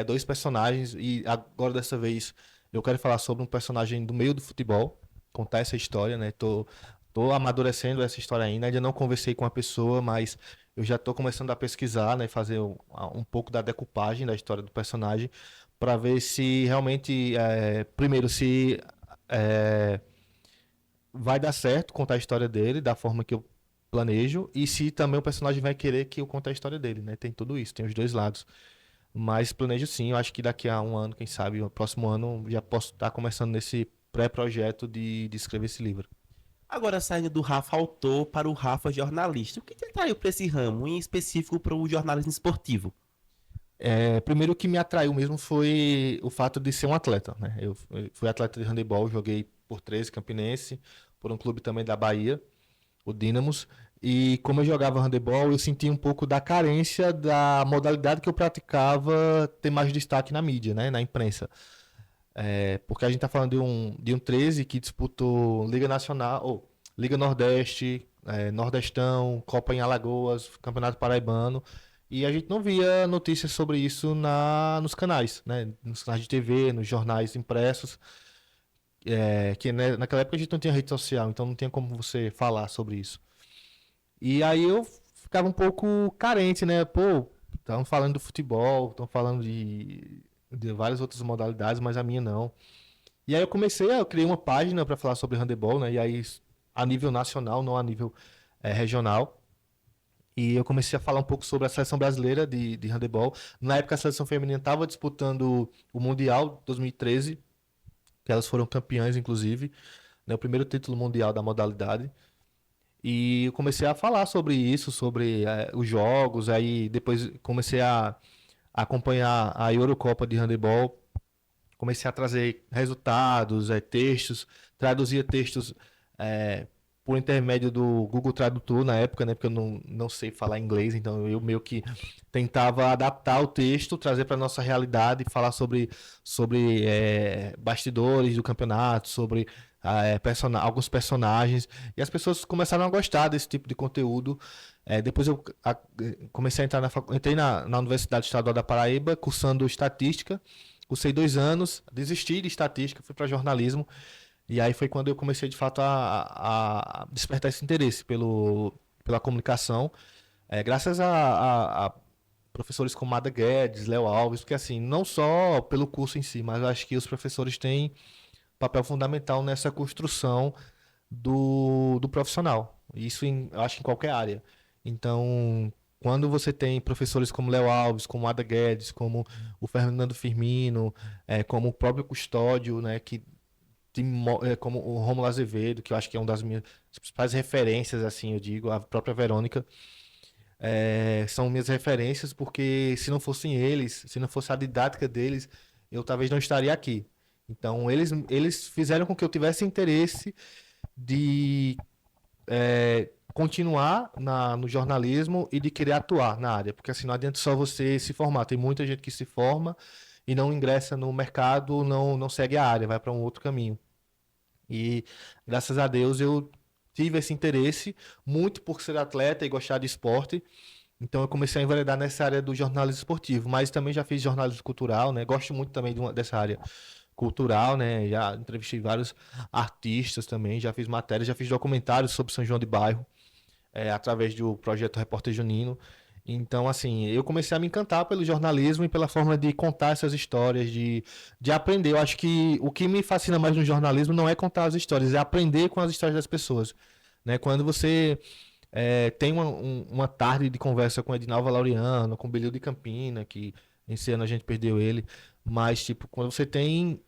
2 personagens, e agora dessa vez eu quero falar sobre um personagem do meio do futebol, contar essa história, né? Tô amadurecendo essa história ainda não conversei com a pessoa, mas eu já tô começando a pesquisar, né? Fazer um pouco da decupagem da história do personagem, para ver se realmente, primeiro, se vai dar certo contar a história dele da forma que eu planejo, e se também o personagem vai querer que eu conte a história dele, né? Tem tudo isso, tem os 2 lados. Mas planejo sim, eu acho que daqui a 1 ano, quem sabe, o próximo ano, já posso estar começando nesse pré-projeto de escrever esse livro. Agora, saindo do Rafa autor para o Rafa jornalista, o que te atraiu para esse ramo, em específico para o jornalismo esportivo? Primeiro, o que me atraiu mesmo foi o fato de ser um atleta, né? Eu fui atleta de handebol, joguei por 13 Campinense, por um clube também da Bahia, o Dínamos. E como eu jogava handebol, eu senti um pouco da carência da modalidade que eu praticava ter mais destaque na mídia, né? Na imprensa. Porque a gente está falando de um 13 que disputou Liga Nacional, ou Liga Nordeste, Nordestão, Copa em Alagoas, Campeonato Paraibano. E a gente não via notícias sobre isso nos canais, né? Nos canais de TV, nos jornais impressos. que né, naquela época a gente não tinha rede social, então não tinha como você falar sobre isso. E aí eu ficava um pouco carente, né? Pô, estavam falando do futebol, estão falando de várias outras modalidades, mas a minha não. E aí eu criei uma página para falar sobre handebol, né? E aí a nível nacional, não a nível regional. E eu comecei a falar um pouco sobre a seleção brasileira de handebol. Na época a seleção feminina estava disputando o Mundial 2013, que elas foram campeãs, inclusive, né? O primeiro título mundial da modalidade. E eu comecei a falar sobre isso, sobre os jogos, aí depois comecei a acompanhar a Eurocopa de handebol, comecei a trazer resultados, textos, traduzia textos por intermédio do Google Tradutor na época, né, porque eu não sei falar inglês, então eu meio que tentava adaptar o texto, trazer para nossa realidade, falar sobre bastidores do campeonato, sobre alguns personagens, e as pessoas começaram a gostar desse tipo de conteúdo. Depois eu comecei a entrar entrei na Universidade Estadual da Paraíba, cursando estatística, cursei 2 anos, desisti de estatística, fui para jornalismo, e aí foi quando eu comecei de fato a despertar esse interesse pela comunicação, graças a professores como Ada Guedes, Léo Alves, porque assim, não só pelo curso em si, mas eu acho que os professores têm papel fundamental nessa construção do profissional. Isso eu acho que em qualquer área. Então, quando você tem professores como Léo Alves, como Ada Guedes, como o Fernando Firmino, como o próprio Custódio, né, como o Rômulo Azevedo, que eu acho que é uma das minhas principais referências, assim, eu digo, a própria Verônica, são minhas referências, porque se não fossem eles, se não fosse a didática deles, eu talvez não estaria aqui. Então, eles fizeram com que eu tivesse interesse de continuar no jornalismo e de querer atuar na área, porque assim, não adianta só você se formar, tem muita gente que se forma e não ingressa no mercado, não segue a área, vai para um outro caminho. E graças a Deus eu tive esse interesse, muito por ser atleta e gostar de esporte, então eu comecei a enveredar nessa área do jornalismo esportivo, mas também já fiz jornalismo cultural, né? Gosto muito também dessa área cultural, né? Já entrevistei vários artistas também, já fiz matérias, já fiz documentários sobre São João de Bairro, através do projeto Repórter Junino. Então, assim, eu comecei a me encantar pelo jornalismo e pela forma de contar essas histórias, de aprender. Eu acho que o que me fascina mais no jornalismo não é contar as histórias, é aprender com as histórias das pessoas, né? Quando você tem uma tarde de conversa com Edinalva Laureano, com Belil de Campina, que esse ano a gente perdeu ele, mas, tipo, quando você tem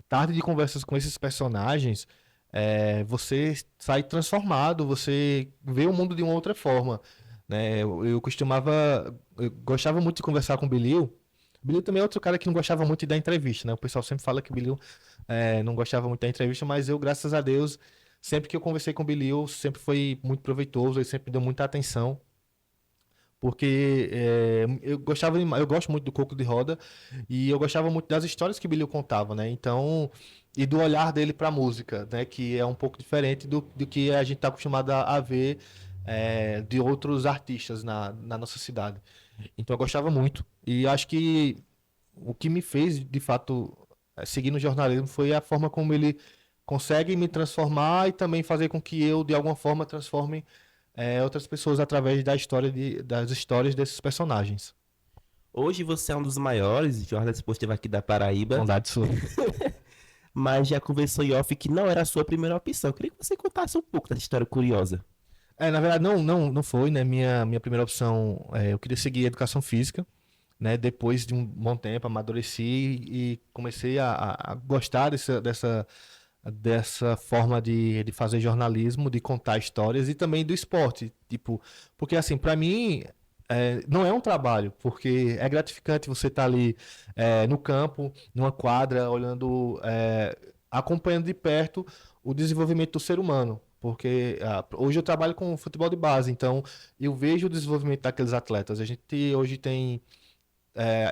tarde de conversas com esses personagens, você sai transformado, você vê o mundo de uma outra forma, né? Eu gostava muito de conversar com o Belil. O Belil também é outro cara que não gostava muito de dar entrevista, né? O pessoal sempre fala que o Belil não gostava muito da entrevista, mas eu, graças a Deus, sempre que eu conversei com o Belil, sempre foi muito proveitoso, ele sempre deu muita atenção. Porque eu gosto muito do Coco de Roda e eu gostava muito das histórias que o Billy contava, né? Então, e do olhar dele para a música, né? Que é um pouco diferente do que a gente está acostumado a ver de outros artistas na nossa cidade. Então, eu gostava muito. E acho que o que me fez, de fato, seguir no jornalismo foi a forma como ele consegue me transformar e também fazer com que eu, de alguma forma, transforme outras pessoas através das histórias desses personagens. Hoje você é um dos maiores jornalistas esportivos aqui da Paraíba. Bondade sua. Mas já conversou em off que não era a sua primeira opção. Eu queria que você contasse um pouco dessa história curiosa. Na verdade, não foi, né? Minha primeira opção, eu queria seguir educação física, né? Depois de um bom tempo, amadureci e comecei a gostar dessa forma de fazer jornalismo, de contar histórias e também do esporte, tipo, porque assim, para mim não é um trabalho, porque é gratificante você estar ali no campo, numa quadra, olhando, acompanhando de perto o desenvolvimento do ser humano, porque hoje eu trabalho com futebol de base, então eu vejo o desenvolvimento daqueles atletas. A gente hoje tem,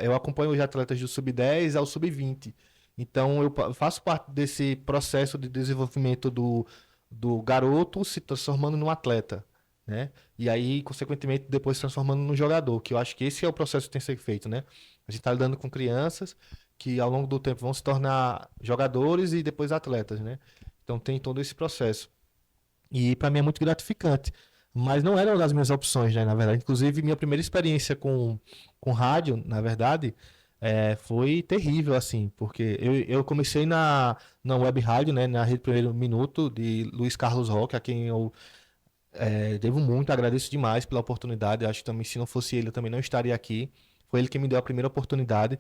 eu acompanho os atletas do sub-10 ao sub-20. Então, eu faço parte desse processo de desenvolvimento do garoto se transformando num atleta, né? E aí, consequentemente, depois se transformando num jogador, que eu acho que esse é o processo que tem que ser feito, né? A gente está lidando com crianças que ao longo do tempo vão se tornar jogadores e depois atletas, né? Então tem todo esse processo. E para mim é muito gratificante. Mas não era uma das minhas opções, né? Na verdade, inclusive minha primeira experiência com rádio, na verdade, foi terrível, assim, porque eu comecei na web rádio, né? Na Rede Primeiro Minuto, de Luiz Carlos Roque, a quem eu devo muito, agradeço demais pela oportunidade. Acho que também, se não fosse ele, eu também não estaria aqui. Foi ele que me deu a primeira oportunidade.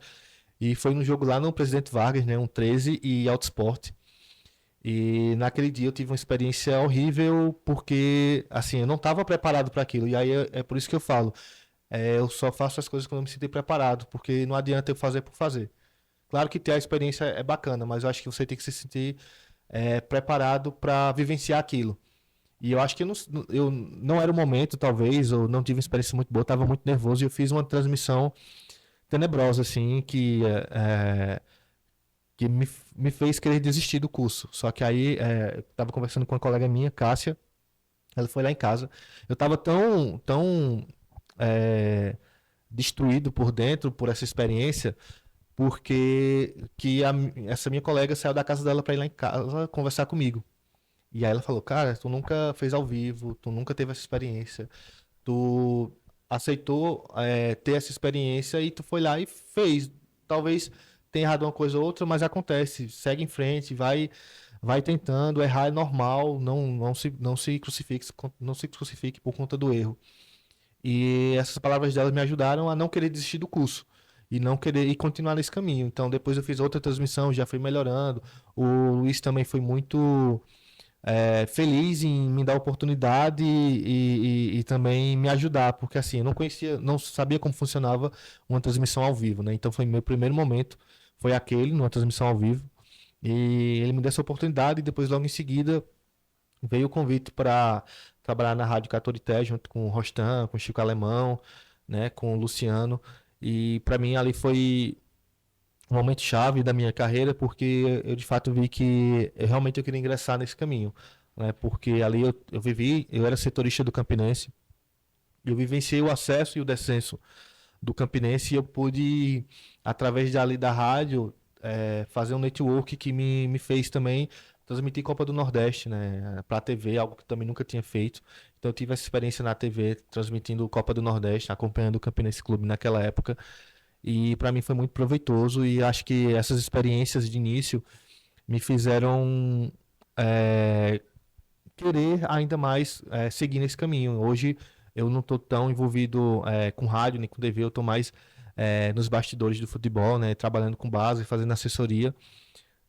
E foi no jogo lá no Presidente Vargas, né? Um 13 e Auto Sport. E naquele dia eu tive uma experiência horrível porque, assim, eu não estava preparado para aquilo. E aí é por isso que eu falo, eu só faço as coisas quando eu me sentir preparado, porque não adianta eu fazer por fazer. Claro que ter a experiência é bacana, mas eu acho que você tem que se sentir preparado para vivenciar aquilo. E eu acho que eu não era o momento, talvez, ou não tive uma experiência muito boa, estava muito nervoso e eu fiz uma transmissão tenebrosa, assim, que me fez querer desistir do curso. Só que aí, eu estava conversando com uma colega minha, Cássia, ela foi lá em casa. Eu estava tão destruído por dentro por essa experiência, porque essa minha colega saiu da casa dela para ir lá em casa conversar comigo. E aí ela falou, cara, tu nunca fez ao vivo, tu nunca teve essa experiência, tu aceitou ter essa experiência e tu foi lá e fez. Talvez tenha errado uma coisa ou outra, mas acontece. Segue em frente, vai tentando, errar é normal, não se crucifique por conta do erro. E essas palavras dela me ajudaram a não querer desistir do curso e não querer e continuar nesse caminho. Então depois eu fiz outra transmissão, já fui melhorando. O Luiz também foi muito feliz em me dar oportunidade e também me ajudar, porque assim, eu não sabia como funcionava uma transmissão ao vivo, né? Então foi meu primeiro momento, foi aquele, numa transmissão ao vivo, e ele me deu essa oportunidade e depois logo em seguida veio o convite para trabalhar na Rádio Catorité junto com o Rostan, com o Chico Alemão, né, com o Luciano, e para mim ali foi um momento chave da minha carreira, porque eu de fato vi que realmente eu queria ingressar nesse caminho, né? Porque ali eu era setorista do Campinense, eu vivenciei o acesso e o descenso do Campinense e eu pude, através dali da rádio, fazer um network que me fez também transmitir Copa do Nordeste, né, para a TV, algo que também nunca tinha feito. Então eu tive essa experiência na TV, transmitindo Copa do Nordeste, acompanhando o Campinense Clube naquela época. E para mim foi muito proveitoso e acho que essas experiências de início me fizeram querer ainda mais seguir nesse caminho. Hoje eu não estou tão envolvido com rádio nem com TV, eu estou mais nos bastidores do futebol, né, trabalhando com base, fazendo assessoria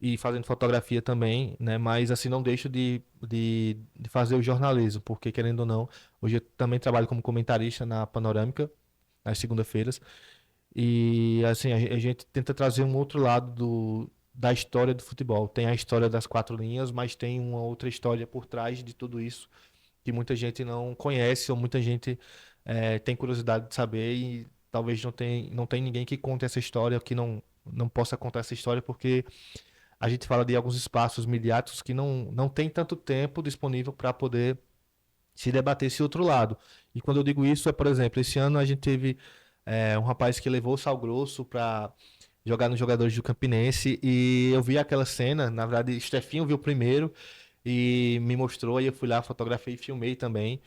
e fazendo fotografia também, né, mas assim não deixo de fazer o jornalismo, porque querendo ou não, hoje eu também trabalho como comentarista na Panorâmica, nas segunda-feiras. E assim, a gente tenta trazer um outro lado da história do futebol. Tem a história das quatro linhas, mas tem uma outra história por trás de tudo isso que muita gente não conhece ou muita gente tem curiosidade de saber e talvez não tem ninguém que conte essa história, que não possa contar essa história, porque a gente fala de alguns espaços midiáticos que não tem tanto tempo disponível para poder se debater esse outro lado. E quando eu digo isso, por exemplo, esse ano a gente teve um rapaz que levou o Sal Grosso para jogar nos jogadores do Campinense e eu vi aquela cena, na verdade, Stefinho viu primeiro e me mostrou, e eu fui lá, fotografei e filmei também.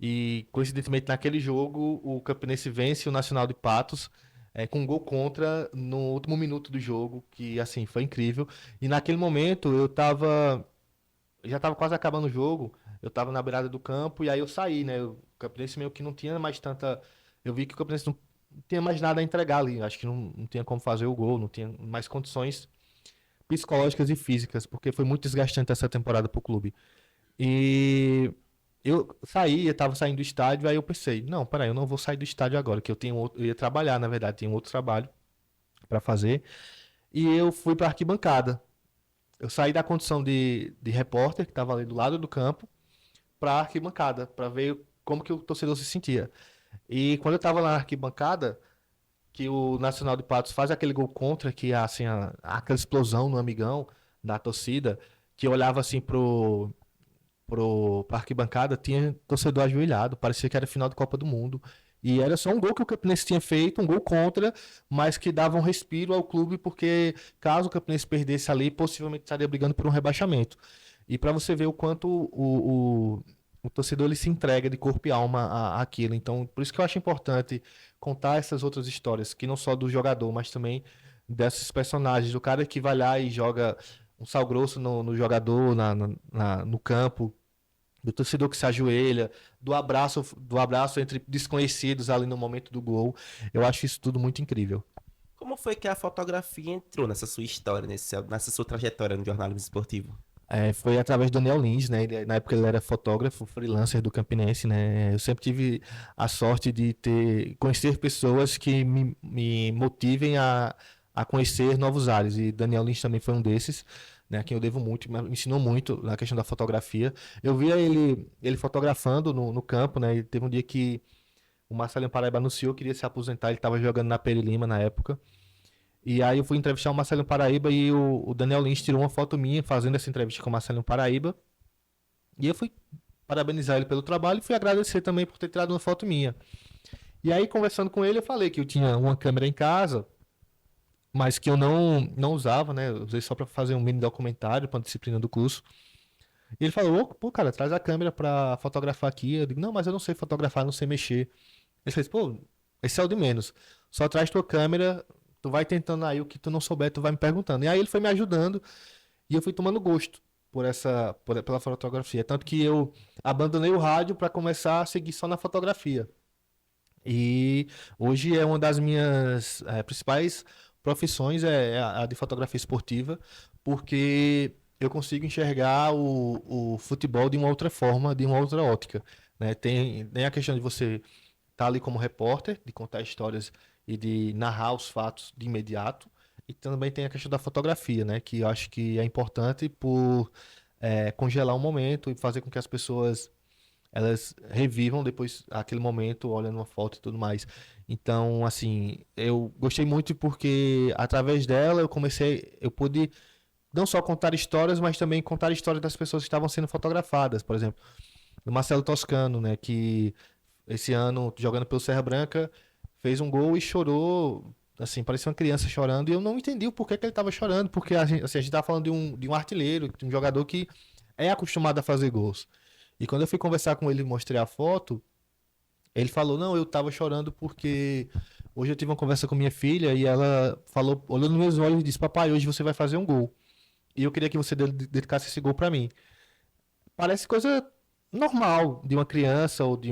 E coincidentemente naquele jogo o Campinense vence o Nacional de Patos com um gol contra no último minuto do jogo, que assim, foi incrível. E naquele momento já estava quase acabando o jogo, eu estava na beirada do campo e aí eu saí, né? O Campinense meio que não tinha mais tanta... Eu vi que o Campinense não tinha mais nada a entregar ali. Acho que não tinha como fazer o gol, não tinha mais condições psicológicas e físicas, porque foi muito desgastante essa temporada pro clube. E eu estava saindo do estádio, aí eu pensei, não, peraí, eu não vou sair do estádio agora, que eu ia trabalhar, na verdade, tinha outro trabalho para fazer. E eu fui para arquibancada. Eu saí da condição de repórter, que estava ali do lado do campo, para arquibancada, para ver como que o torcedor se sentia. E quando eu tava lá na arquibancada, que o Nacional de Patos faz aquele gol contra, que assim, aquela explosão no Amigão da torcida, que eu olhava assim pra arquibancada, tinha torcedor ajoelhado, parecia que era final de Copa do Mundo. E era só um gol que o Campinense tinha feito, um gol contra, mas que dava um respiro ao clube, porque caso o Campinense perdesse ali, possivelmente estaria brigando por um rebaixamento. E para você ver o quanto o torcedor ele se entrega de corpo e alma àquilo. Então, por isso que eu acho importante contar essas outras histórias, que não só do jogador, mas também desses personagens. O cara que vai lá e joga um sal grosso no jogador, no campo, do torcedor que se ajoelha, do abraço entre desconhecidos ali no momento do gol. Eu acho isso tudo muito incrível. Como foi que a fotografia entrou nessa sua história, nessa sua trajetória no jornalismo esportivo? Foi através do Daniel Lins, né? Na época ele era fotógrafo, freelancer do Campinense, né? Eu sempre tive a sorte de conhecer pessoas que me motivem a conhecer novos ares. E Daniel Lins também foi um desses, né? A quem eu devo muito, me ensinou muito na questão da fotografia. Eu via ele fotografando no campo, né? E teve um dia que o Marcelinho Paraíba anunciou que queria se aposentar, ele estava jogando na Peri Lima na época. E aí eu fui entrevistar o Marcelinho Paraíba e o Daniel Lins tirou uma foto minha fazendo essa entrevista com o Marcelinho Paraíba. E eu fui parabenizar ele pelo trabalho e fui agradecer também por ter tirado uma foto minha. E aí, conversando com ele, eu falei que eu tinha uma câmera em casa, mas que eu não usava, né? Eu usei só para fazer um mini documentário para a disciplina do curso. E ele falou, pô, cara, traz a câmera para fotografar aqui. Eu digo, não, mas eu não sei fotografar, não sei mexer. Ele fez, pô, esse é o de menos. Só traz tua câmera, tu vai tentando aí, o que tu não souber, tu vai me perguntando. E aí ele foi me ajudando e eu fui tomando gosto pela fotografia. Tanto que eu abandonei o rádio para começar a seguir só na fotografia. E hoje é uma das minhas principais profissões, é a de fotografia esportiva, porque eu consigo enxergar o futebol de uma outra forma, de uma outra ótica, né? Tem a questão de você estar ali como repórter, de contar histórias e de narrar os fatos de imediato. E também tem a questão da fotografia, né? Que eu acho que é importante por congelar um momento e fazer com que as pessoas elas revivam depois aquele momento, olhando uma foto e tudo mais. Então, assim, eu gostei muito porque através dela eu pude não só contar histórias, mas também contar histórias das pessoas que estavam sendo fotografadas. Por exemplo, o Marcelo Toscano, né? Que esse ano, jogando pelo Serra Branca, fez um gol e chorou, assim, parecia uma criança chorando, e eu não entendi o porquê que ele estava chorando, porque a gente estava falando de um artilheiro, de um jogador que é acostumado a fazer gols. E quando eu fui conversar com ele e mostrei a foto, ele falou, não, eu estava chorando porque hoje eu tive uma conversa com minha filha e ela falou, olhou nos meus olhos e disse, papai, hoje você vai fazer um gol. E eu queria que você dedicasse esse gol para mim. Parece coisa normal de uma criança ou de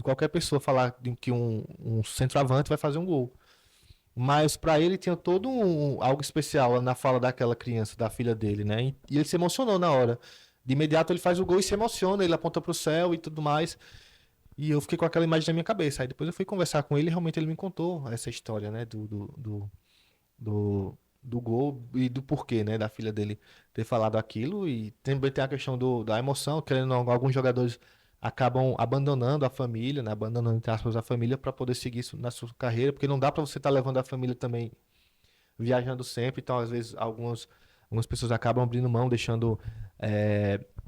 qualquer pessoa falar que um centroavante vai fazer um gol. Mas para ele tinha todo algo especial na fala daquela criança, da filha dele, né? E ele se emocionou na hora. De imediato ele faz o gol e se emociona, ele aponta pro céu e tudo mais. E eu fiquei com aquela imagem na minha cabeça. Aí depois eu fui conversar com ele e realmente ele me contou essa história, né? Do gol e do porquê, né? Da filha dele ter falado aquilo. E também tem a questão da emoção, querendo alguns jogadores acabam abandonando a família, né? Abandonando, entre aspas, a família para poder seguir isso na sua carreira, porque não dá para você estar levando a família também viajando sempre. Então, às vezes, algumas pessoas acabam abrindo mão, deixando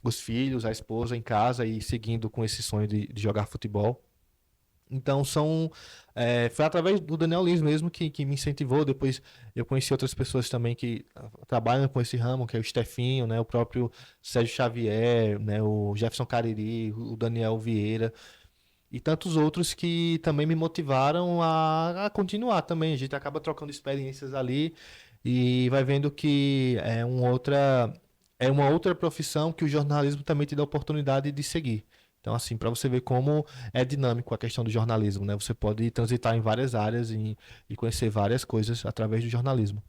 os filhos, a esposa em casa e seguindo com esse sonho de jogar futebol. Então foi através do Daniel Lins mesmo que me incentivou. Depois eu conheci outras pessoas também que trabalham com esse ramo, que é o Stefinho, né, o próprio Sérgio Xavier, né, o Jefferson Cariri, o Daniel Vieira e tantos outros que também me motivaram a continuar também. A gente acaba trocando experiências ali e vai vendo que é uma outra profissão que o jornalismo também te dá a oportunidade de seguir. Então, assim, para você ver como é dinâmico a questão do jornalismo, né? Você pode transitar em várias áreas e conhecer várias coisas através do jornalismo.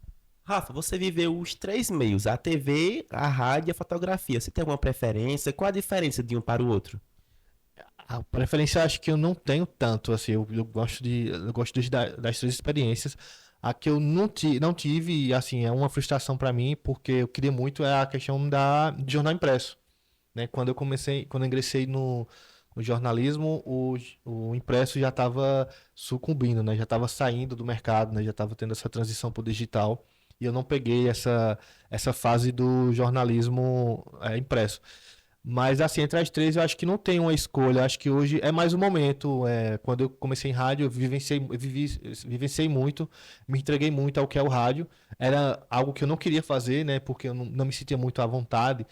Rafa, você viveu os 3 meios, a TV, a rádio e a fotografia. Você tem alguma preferência? Qual a diferença de um para o outro? A preferência acho que eu não tenho tanto, assim, eu gosto das 3 experiências. A que eu não tive, assim, é uma frustração para mim, porque eu queria muito a questão de jornal impresso. Né? Quando eu ingressei no jornalismo, o impresso já estava sucumbindo, né? Já estava saindo do mercado, né? Já estava tendo essa transição para o digital. E eu não peguei essa fase do jornalismo impresso. Mas, assim, entre as três, eu acho que não tem uma escolha. Acho que hoje é mais um momento. Quando eu comecei em rádio, eu vivenciei muito, me entreguei muito ao que é o rádio. Era algo que eu não queria fazer, né? Porque eu não me sentia muito à vontade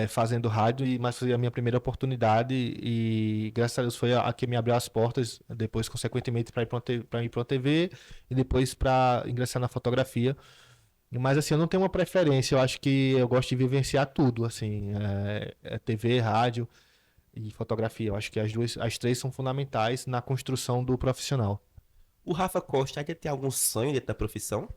fazendo rádio, mas foi a minha primeira oportunidade e, graças a Deus, foi a que me abriu as portas, depois, consequentemente, para ir para uma TV e depois para ingressar na fotografia. Mas assim, eu não tenho uma preferência, eu acho que eu gosto de vivenciar tudo, assim, TV, rádio e fotografia. Eu acho que as três são fundamentais na construção do profissional. O Rafa Costa ainda tem algum sonho dentro da profissão?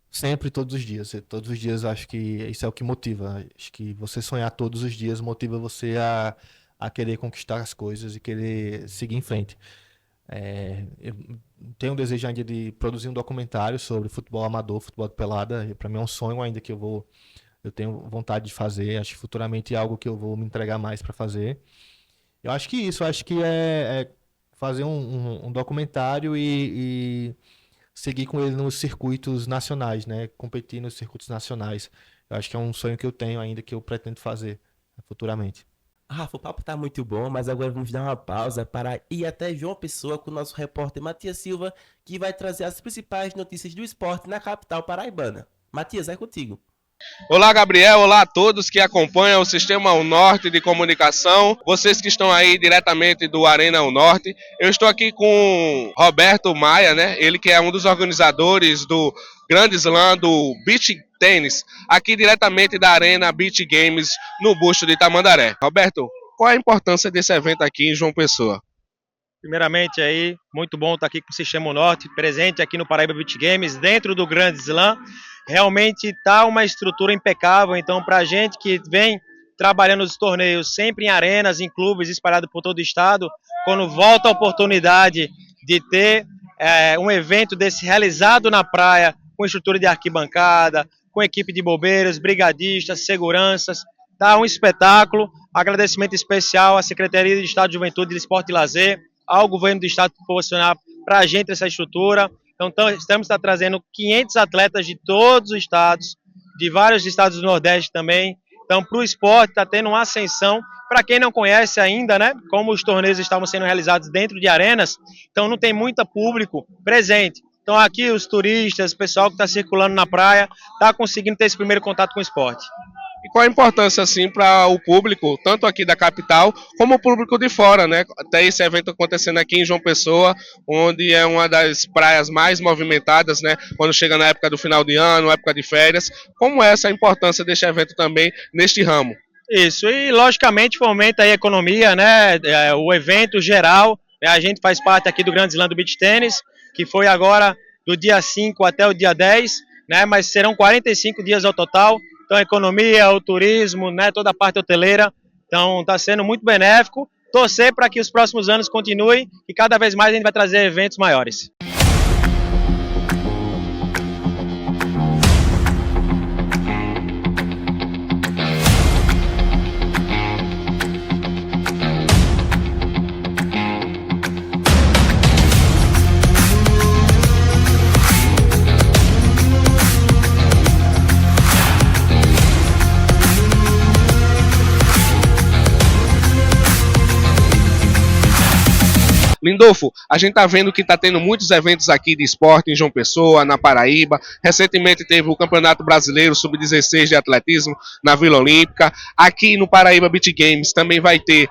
Sempre, todos os dias. Todos os dias eu acho que isso é o que motiva. Acho que você sonhar todos os dias motiva você a querer conquistar as coisas e querer seguir em frente. Eu tenho um desejo ainda de produzir um documentário sobre futebol amador, futebol de pelada. Para mim é um sonho ainda que eu tenho vontade de fazer. Acho que futuramente é algo que eu vou me entregar mais para fazer. Eu acho que isso, acho que é fazer um documentário e seguir com ele nos circuitos nacionais, né? Competir nos circuitos nacionais. Eu acho que é um sonho que eu tenho ainda, que eu pretendo fazer futuramente. Rafa, o papo tá muito bom, mas agora vamos dar uma pausa para ir até João Pessoa com o nosso repórter Matias Silva, que vai trazer as principais notícias do esporte na capital paraibana. Matias, é contigo. Olá, Gabriel. Olá a todos que acompanham o Sistema Unorte de Comunicação. Vocês que estão aí diretamente do Arena Unorte. Eu estou aqui com Roberto Maia, né? Ele que é um dos organizadores do Grande Slam do Beach Tênis, aqui diretamente da Arena Beach Games, no Busto de Tamandaré. Roberto, qual a importância desse evento aqui em João Pessoa? Primeiramente aí, muito bom estar aqui com o Sistema Unorte, presente aqui no Paraíba Beach Games, dentro do Grande Slam. Realmente está uma estrutura impecável, então para a gente que vem trabalhando nos torneios sempre em arenas, em clubes espalhados por todo o estado, quando volta a oportunidade de ter um evento desse realizado na praia, com estrutura de arquibancada, com equipe de bombeiros, brigadistas, seguranças, dá um espetáculo. Agradecimento especial à Secretaria de Estado de Juventude, Esporte e Lazer, ao governo do estado proporcionar para a gente essa estrutura. Então, estamos trazendo 500 atletas de todos os estados, de vários estados do Nordeste também. Então, para o esporte, está tendo uma ascensão. Para quem não conhece ainda, né, como os torneios estavam sendo realizados dentro de arenas, então não tem muito público presente. Então, aqui os turistas, o pessoal que está circulando na praia, está conseguindo ter esse primeiro contato com o esporte. E qual a importância, assim, para o público, tanto aqui da capital, como o público de fora, né? Até esse evento acontecendo aqui em João Pessoa, onde é uma das praias mais movimentadas, né? Quando chega na época do final de ano, época de férias. Como é essa importância deste evento também neste ramo? Isso, e logicamente fomenta a economia, né? O evento geral, né? A gente faz parte aqui do Grande Slam do Beach Tênis, que foi agora do dia 5 até o dia 10, né? Mas serão 45 dias ao total. Então, a economia, o turismo, né, toda a parte hoteleira. Então, está sendo muito benéfico. Torcer para que os próximos anos continuem e cada vez mais a gente vai trazer eventos maiores. Lindolfo, a gente tá vendo que tá tendo muitos eventos aqui de esporte em João Pessoa, na Paraíba. Recentemente teve o Campeonato Brasileiro Sub-16 de Atletismo na Vila Olímpica. Aqui no Paraíba Beach Games também vai ter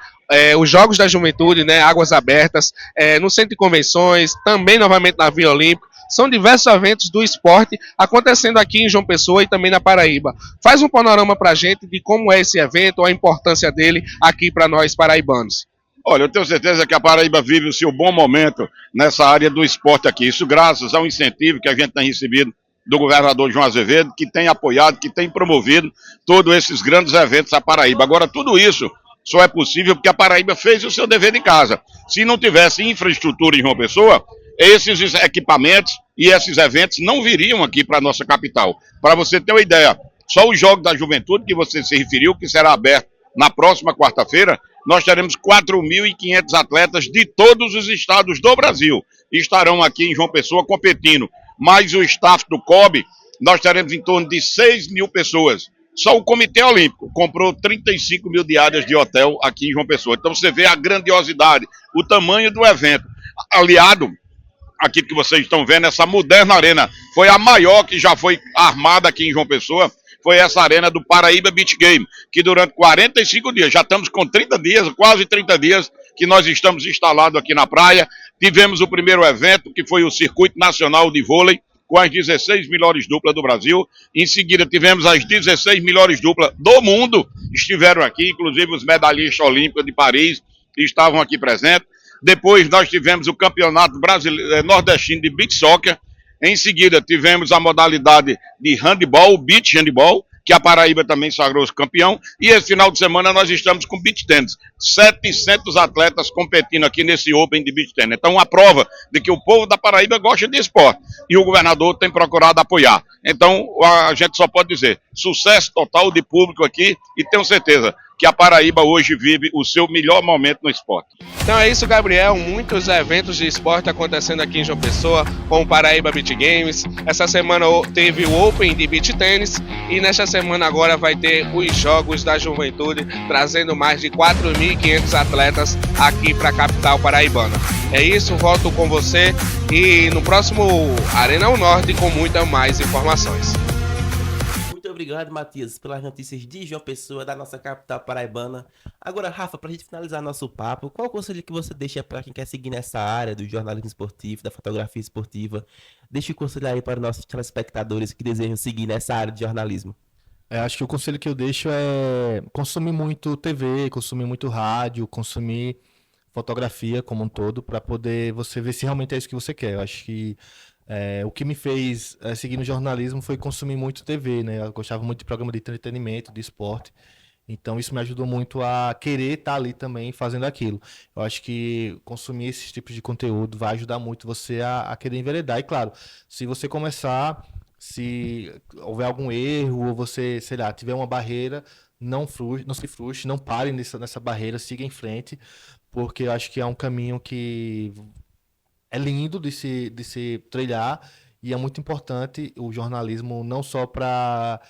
os Jogos da Juventude, né, Águas Abertas, no Centro de Convenções, também novamente na Vila Olímpica. São diversos eventos do esporte acontecendo aqui em João Pessoa e também na Paraíba. Faz um panorama pra gente de como é esse evento, a importância dele aqui para nós paraibanos. Olha, eu tenho certeza que a Paraíba vive o seu bom momento nessa área do esporte aqui. Isso graças ao incentivo que a gente tem recebido do governador João Azevedo, que tem apoiado, que tem promovido todos esses grandes eventos da Paraíba. Agora, tudo isso só é possível porque a Paraíba fez o seu dever de casa. Se não tivesse infraestrutura em João Pessoa, esses equipamentos e esses eventos não viriam aqui para a nossa capital. Para você ter uma ideia, só o Jogo da Juventude, que você se referiu, que será aberto na próxima quarta-feira, nós teremos 4.500 atletas de todos os estados do Brasil. Estarão aqui em João Pessoa competindo. Mais o staff do COB, nós teremos em torno de 6.000 pessoas. Só o Comitê Olímpico comprou 35 mil diárias de hotel aqui em João Pessoa. Então você vê a grandiosidade, o tamanho do evento. Aliado aqui que vocês estão vendo, essa moderna arena, foi a maior que já foi armada aqui em João Pessoa, foi essa arena do Paraíba Beach Game, que durante 45 dias, já estamos com 30 dias, quase 30 dias, que nós estamos instalados aqui na praia. Tivemos o primeiro evento, que foi o Circuito Nacional de Vôlei, com as 16 melhores duplas do Brasil. Em seguida, tivemos as 16 melhores duplas do mundo, estiveram aqui, inclusive os medalhistas olímpicos de Paris estavam aqui presentes. Depois nós tivemos o Campeonato Brasileiro Nordestino de Beach Soccer. Em seguida, tivemos a modalidade de handball, beach handball, que a Paraíba também sagrou-se campeão. E esse final de semana nós estamos com beach tennis. 700 atletas competindo aqui nesse Open de beach tennis. Então, uma prova de que o povo da Paraíba gosta de esporte. E o governador tem procurado apoiar. Então, a gente só pode dizer, sucesso total de público aqui. E tenho certeza que a Paraíba hoje vive o seu melhor momento no esporte. Então é isso, Gabriel. Muitos eventos de esporte acontecendo aqui em João Pessoa, com o Paraíba Beach Games. Essa semana teve o Open de Beach Tennis e nesta semana agora vai ter os Jogos da Juventude, trazendo mais de 4.500 atletas aqui para a capital paraibana. É isso, volto com você e no próximo Arena ao Norte com muitas mais informações. Muito obrigado, Matias, pelas notícias de João Pessoa, da nossa capital paraibana. Agora, Rafa, para a gente finalizar nosso papo, qual o conselho que você deixa para quem quer seguir nessa área do jornalismo esportivo, da fotografia esportiva? Deixa o conselho aí para os nossos telespectadores que desejam seguir nessa área de jornalismo. Acho que o conselho que eu deixo é consumir muito TV, consumir muito rádio, consumir fotografia como um todo, para poder você ver se realmente é isso que você quer. Eu acho que o que me fez seguir no jornalismo foi consumir muito TV, né? Eu gostava muito de programa de entretenimento, de esporte. Então isso me ajudou muito a querer estar ali também fazendo aquilo. Eu acho que consumir esses tipos de conteúdo vai ajudar muito você a querer enveredar. E claro, se você começar, se houver algum erro ou você, sei lá, tiver uma barreira, não se frustre, não pare nessa barreira, siga em frente, porque eu acho que é um caminho que é lindo de se trilhar e é muito importante o jornalismo não só para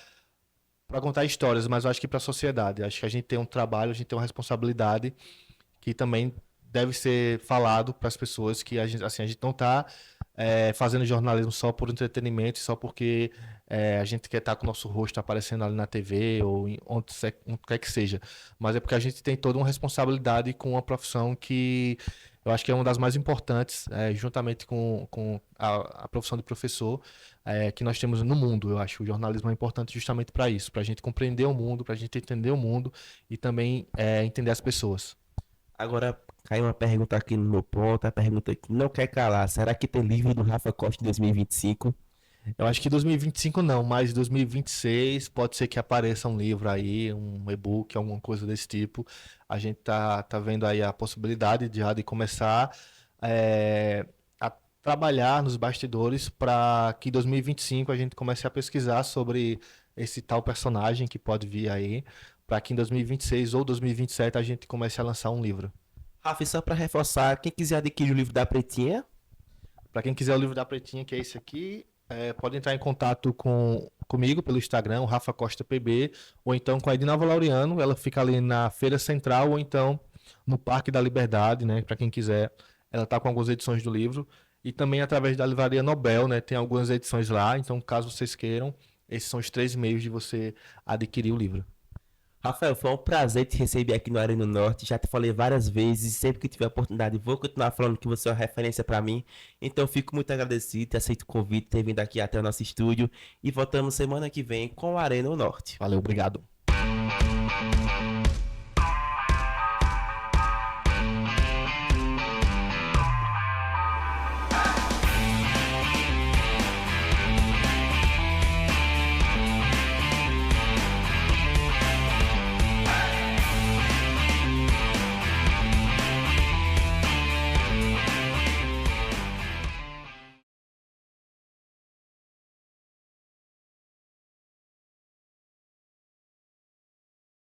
contar histórias, mas eu acho que para a sociedade. Acho que a gente tem um trabalho, a gente tem uma responsabilidade que também deve ser falado para as pessoas que a gente não está fazendo jornalismo só por entretenimento, só porque a gente quer estar com o nosso rosto aparecendo ali na TV ou onde quer que seja. Mas é porque a gente tem toda uma responsabilidade com uma profissão que eu acho que é uma das mais importantes, juntamente com a profissão de professor, que nós temos no mundo. Eu acho que o jornalismo é importante justamente para isso, para a gente compreender o mundo, para a gente entender o mundo e também entender as pessoas. Agora, caiu uma pergunta aqui no meu ponto, a pergunta que não quer calar. Será que tem livro do Rafa Costa em 2025? Eu acho que 2025 não, mas 2026 pode ser que apareça um livro aí, um e-book, alguma coisa desse tipo. A gente tá vendo aí a possibilidade de começar a trabalhar nos bastidores para que em 2025 a gente comece a pesquisar sobre esse tal personagem que pode vir aí, para que em 2026 ou 2027 a gente comece a lançar um livro. Rafa, e só para reforçar, quem quiser adquirir o livro da Pretinha? Para quem quiser o livro da Pretinha, que é esse aqui, pode entrar em contato comigo pelo Instagram, o Rafa Costa PB, ou então com a Edinalva Laureano. Ela fica ali na Feira Central, ou então no Parque da Liberdade, né? Para quem quiser, ela tá com algumas edições do livro. E também através da Livraria Nobel, né? Tem algumas edições lá, então caso vocês queiram, esses são os 3 meios de você adquirir o livro. Rafael, foi um prazer te receber aqui no Arena Norte. Já te falei várias vezes, sempre que tiver oportunidade vou continuar falando que você é uma referência para mim. Então fico muito agradecido, ter aceito o convite, ter vindo aqui até o nosso estúdio e voltamos semana que vem com o Arena Norte. Valeu, obrigado.